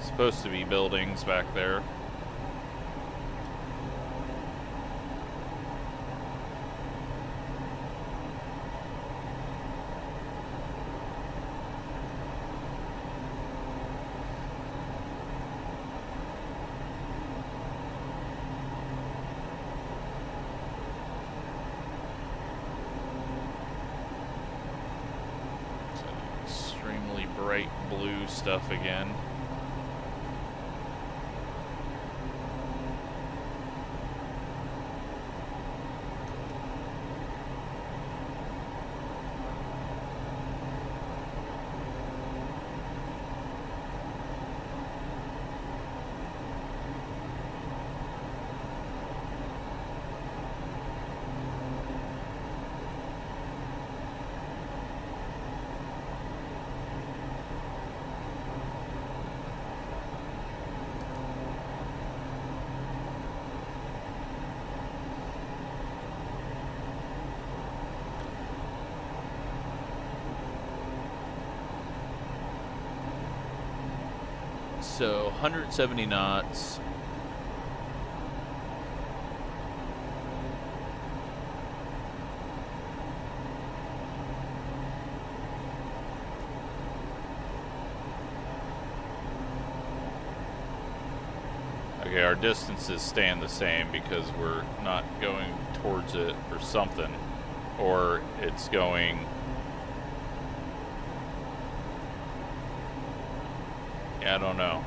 supposed to be buildings back there. Bright blue stuff again. So 170 knots. Okay, our distances stand the same because we're not going towards it or something, or it's going. Yeah, I don't know.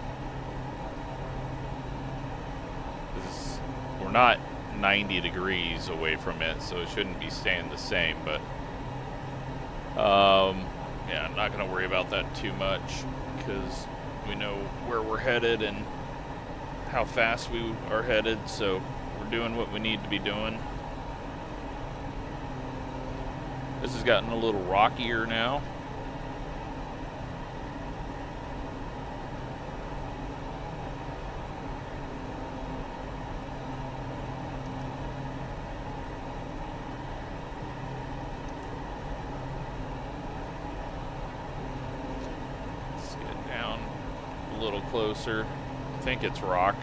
We're not 90 degrees away from it, so it shouldn't be staying the same, but yeah, I'm not going to worry about that too much because we know where we're headed and how fast we are headed, so we're doing what we need to be doing. This has gotten a little rockier now. Closer. I think it's rock.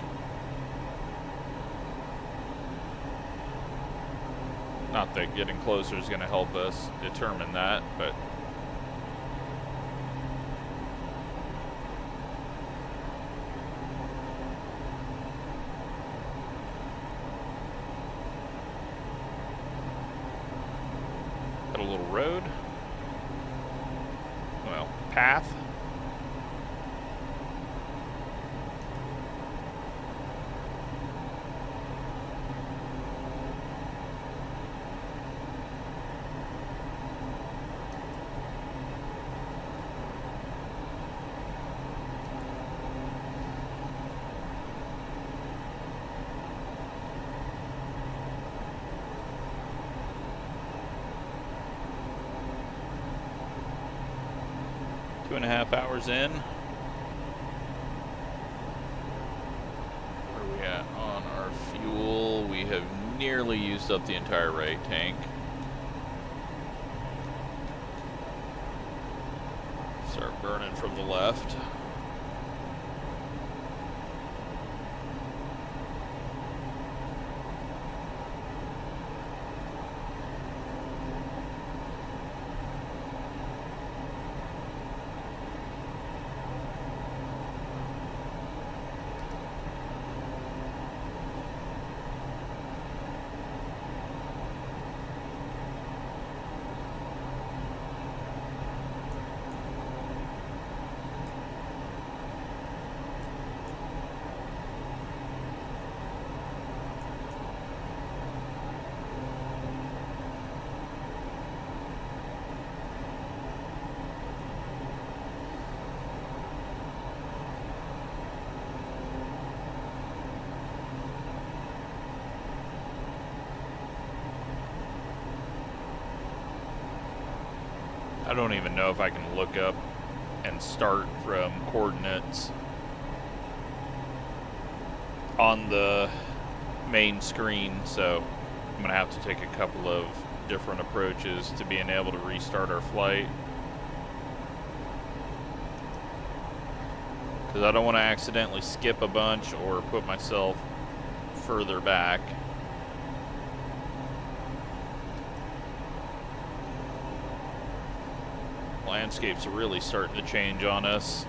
Not that getting closer is going to help us determine that, but got a little road. Well, path. Two and a half hours in. Where are we at on our fuel? We have nearly used up the entire right tank. Start burning from the left. I don't even know if I can look up and start from coordinates on the main screen, so I'm gonna have to take a couple of different approaches to being able to restart our flight, because I don't want to accidentally skip a bunch or put myself further back. Landscape's really starting to change on us.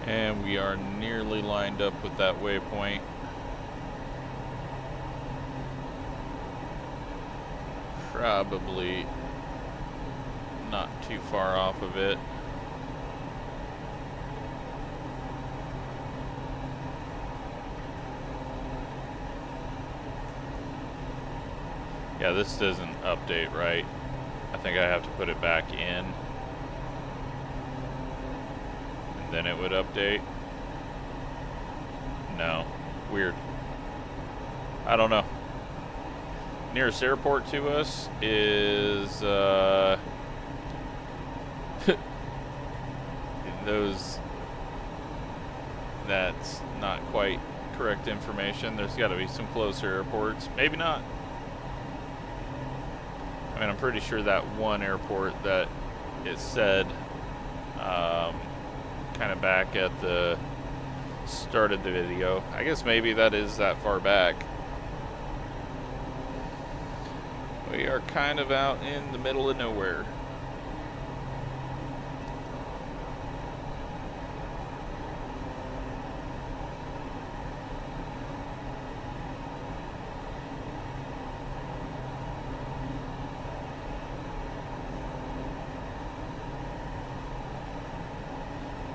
And we are nearly lined up with that waypoint. Probably not too far off of it. Yeah, this doesn't update right. I think I have to put it back in. Then it would update. No. Weird. I don't know. Nearest airport to us is that's not quite correct information. There's got to be some closer airports. Maybe not. I mean, I'm pretty sure that one airport that it said kind of back at the start of the video. I guess maybe that is that far back. We are kind of out in the middle of nowhere.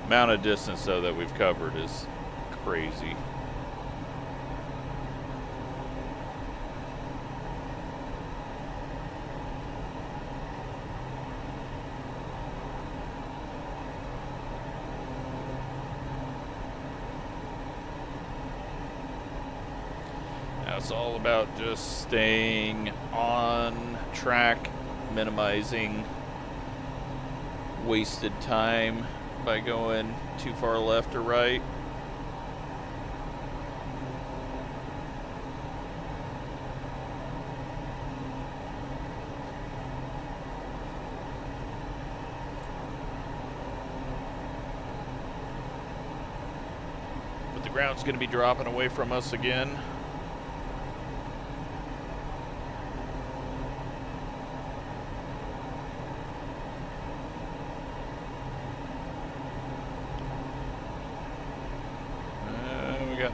Amount of distance though that we've covered is crazy. Now it's all about just staying on track, minimizing wasted time by going too far left or right. But the ground's going to be dropping away from us again.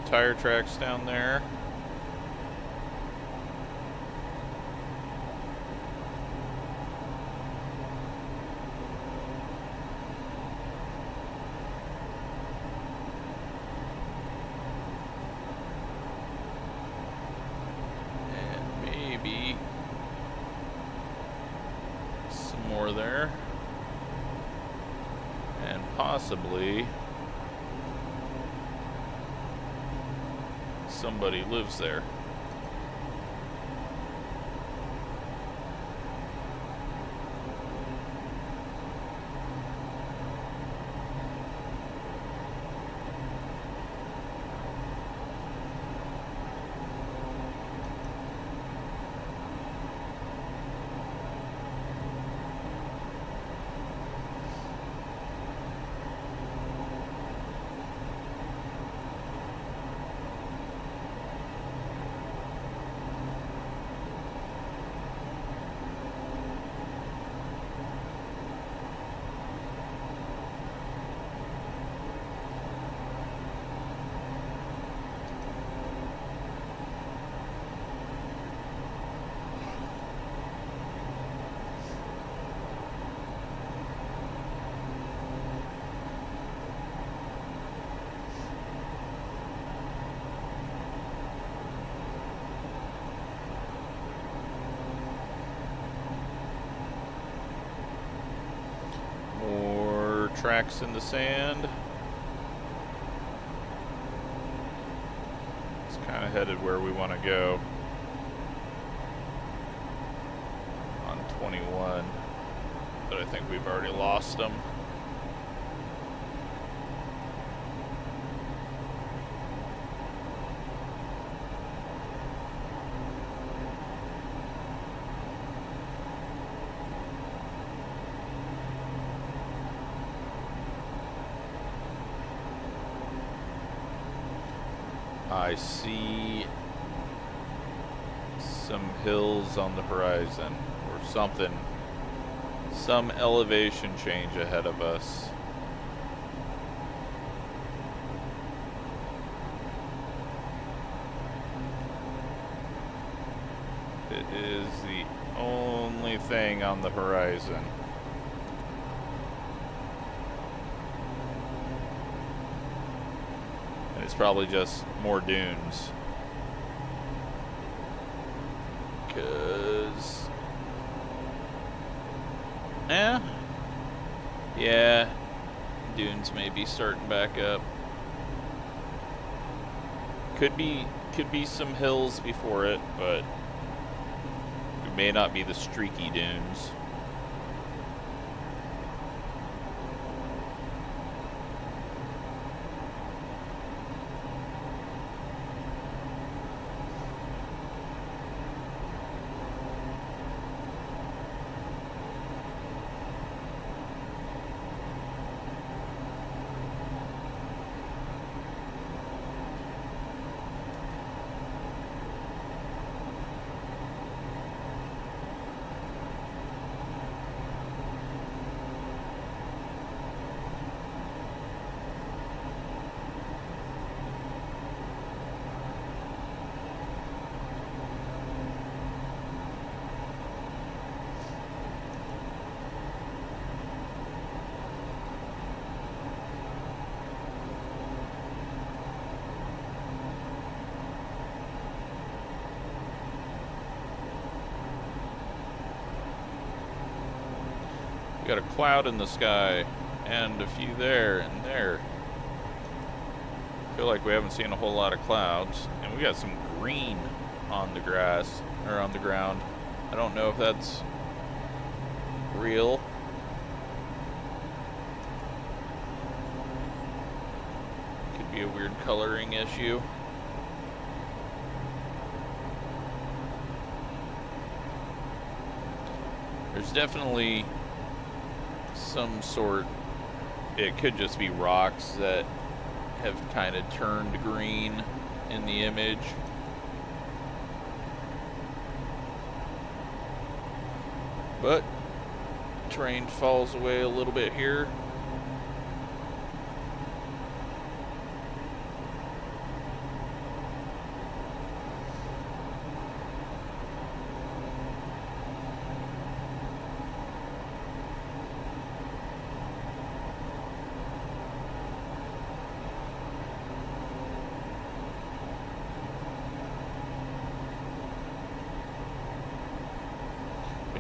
Tire tracks down there. And maybe some more there. And possibly somebody lives there. tracks in the sand. It's kind of headed where we want to go on 21, but I think we've already lost them. I see some hills on the horizon, or something. Some elevation change ahead of us. It is the only thing on the horizon. It's probably just more dunes. Cause yeah, dunes may be starting back up. Could be some hills before it, but it may not be the streaky dunes. Got a cloud in the sky, and a few there and there. I feel like we haven't seen a whole lot of clouds, and we got some green on the grass, or on the ground. I don't know if that's real. Could be a weird coloring issue. There's definitely some sort, it could just be rocks that have kind of turned green in the image. But terrain falls away a little bit here.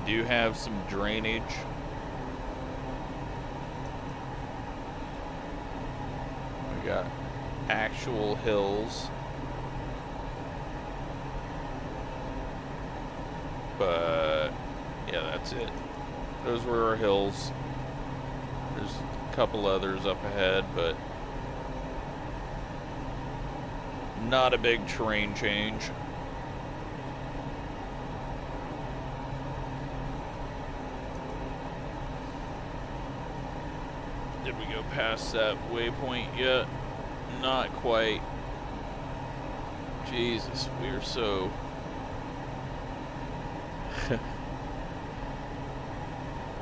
Do have some drainage. We got actual hills, but yeah, that's it. Those were our hills. There's a couple others up ahead, but not a big terrain change. Did we go past that waypoint yet? Not quite. Jesus, we are so...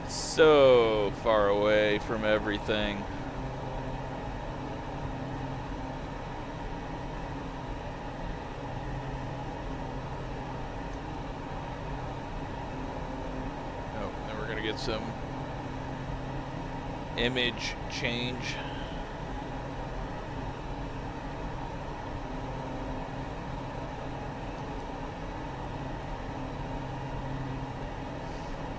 so far away from everything. Oh, then we're gonna get some image change.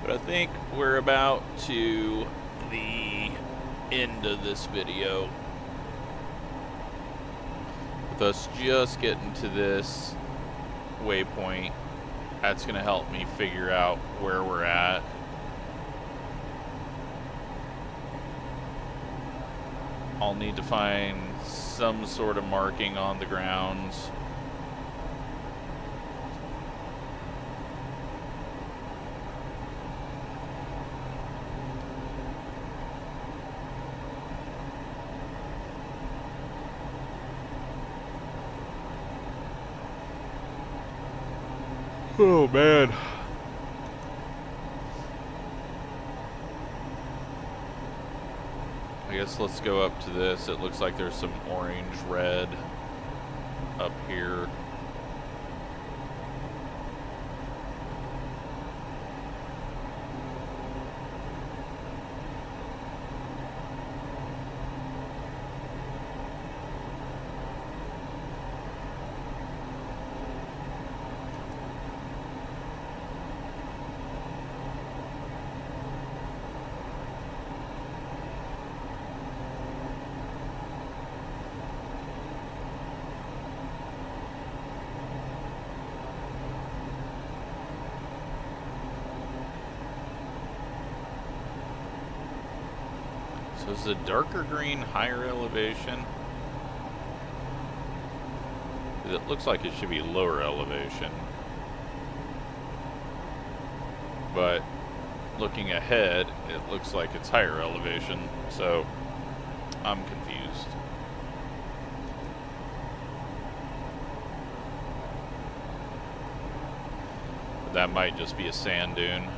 But I think we're about to the end of this video with us just getting to this waypoint. That's going to help me figure out where we're at. I'll need to find some sort of marking on the grounds. Oh man. I guess let's go up to this. It looks like there's some orange, red up here. So is the darker green higher elevation? It looks like it should be lower elevation. But looking ahead, it looks like it's higher elevation. So I'm confused. But that might just be a sand dune.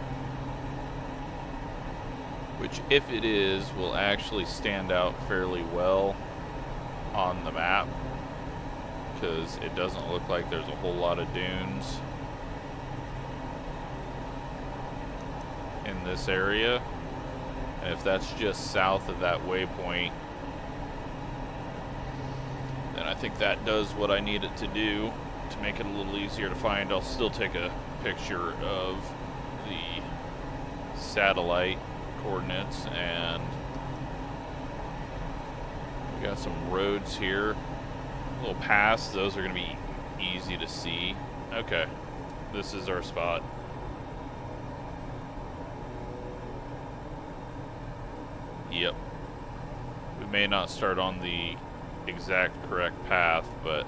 Which, if it is, will actually stand out fairly well on the map, because it doesn't look like there's a whole lot of dunes in this area. And if that's just south of that waypoint, then I think that does what I need it to do to make it a little easier to find. I'll still take a picture of the satellite coordinates, and we got some roads here, little paths. Those are going to be easy to see. Okay, this is our spot. Yep, we may not start on the exact correct path, but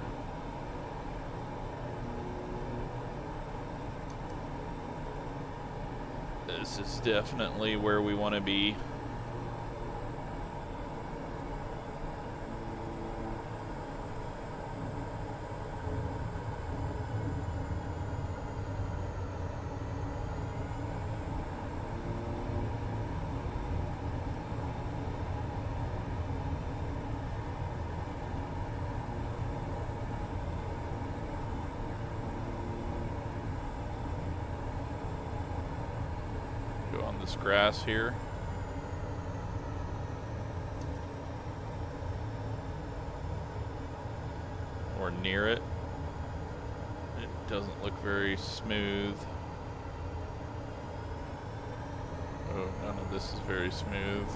this is definitely where we want to be. This grass here. Or near it. It doesn't look very smooth. Oh, none of this is very smooth.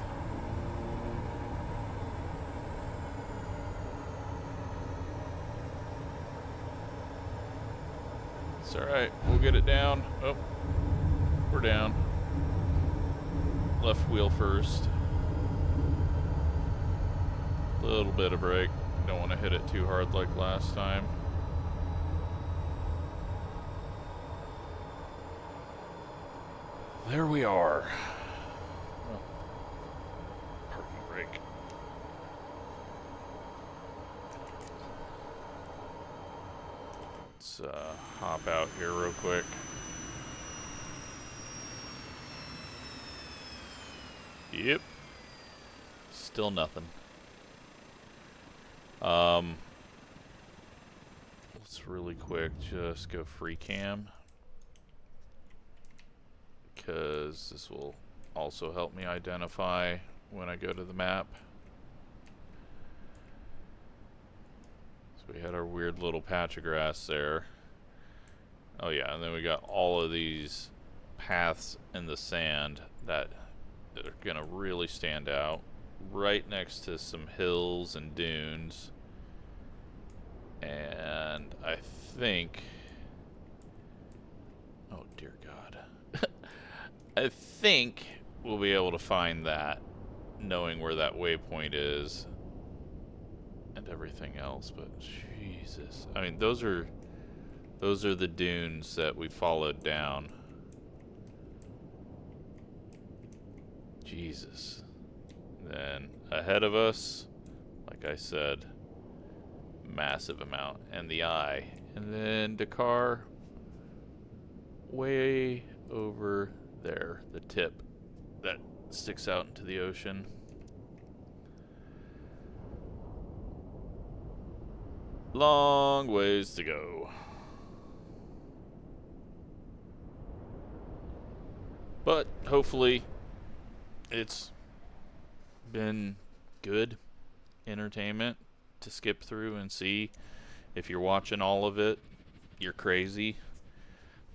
It's alright, we'll get it down. Oh, we're down. Left wheel first. A little bit of brake. Don't want to hit it too hard like last time. There we are. Oh, parking brake. Let's hop out here real quick. Yep. Still nothing. Let's really quick just go free cam, because this will also help me identify when I go to the map. So we had our weird little patch of grass there. Oh yeah, and then we got all of these paths in the sand that are gonna really stand out. right next to some hills and dunes. And I think... oh, dear God. I think we'll be able to find that, knowing where that waypoint is and everything else. But Jesus, I mean, those are the dunes that we followed down. Jesus. Then ahead of us, like I said, massive amount, and the eye, and then Dakar way over there, the tip that sticks out into the ocean. Long ways to go. But hopefully it's been good entertainment to skip through and see. If you're watching all of it, you're crazy.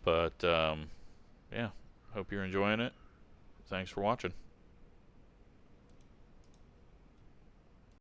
But yeah, hope you're enjoying it. Thanks for watching.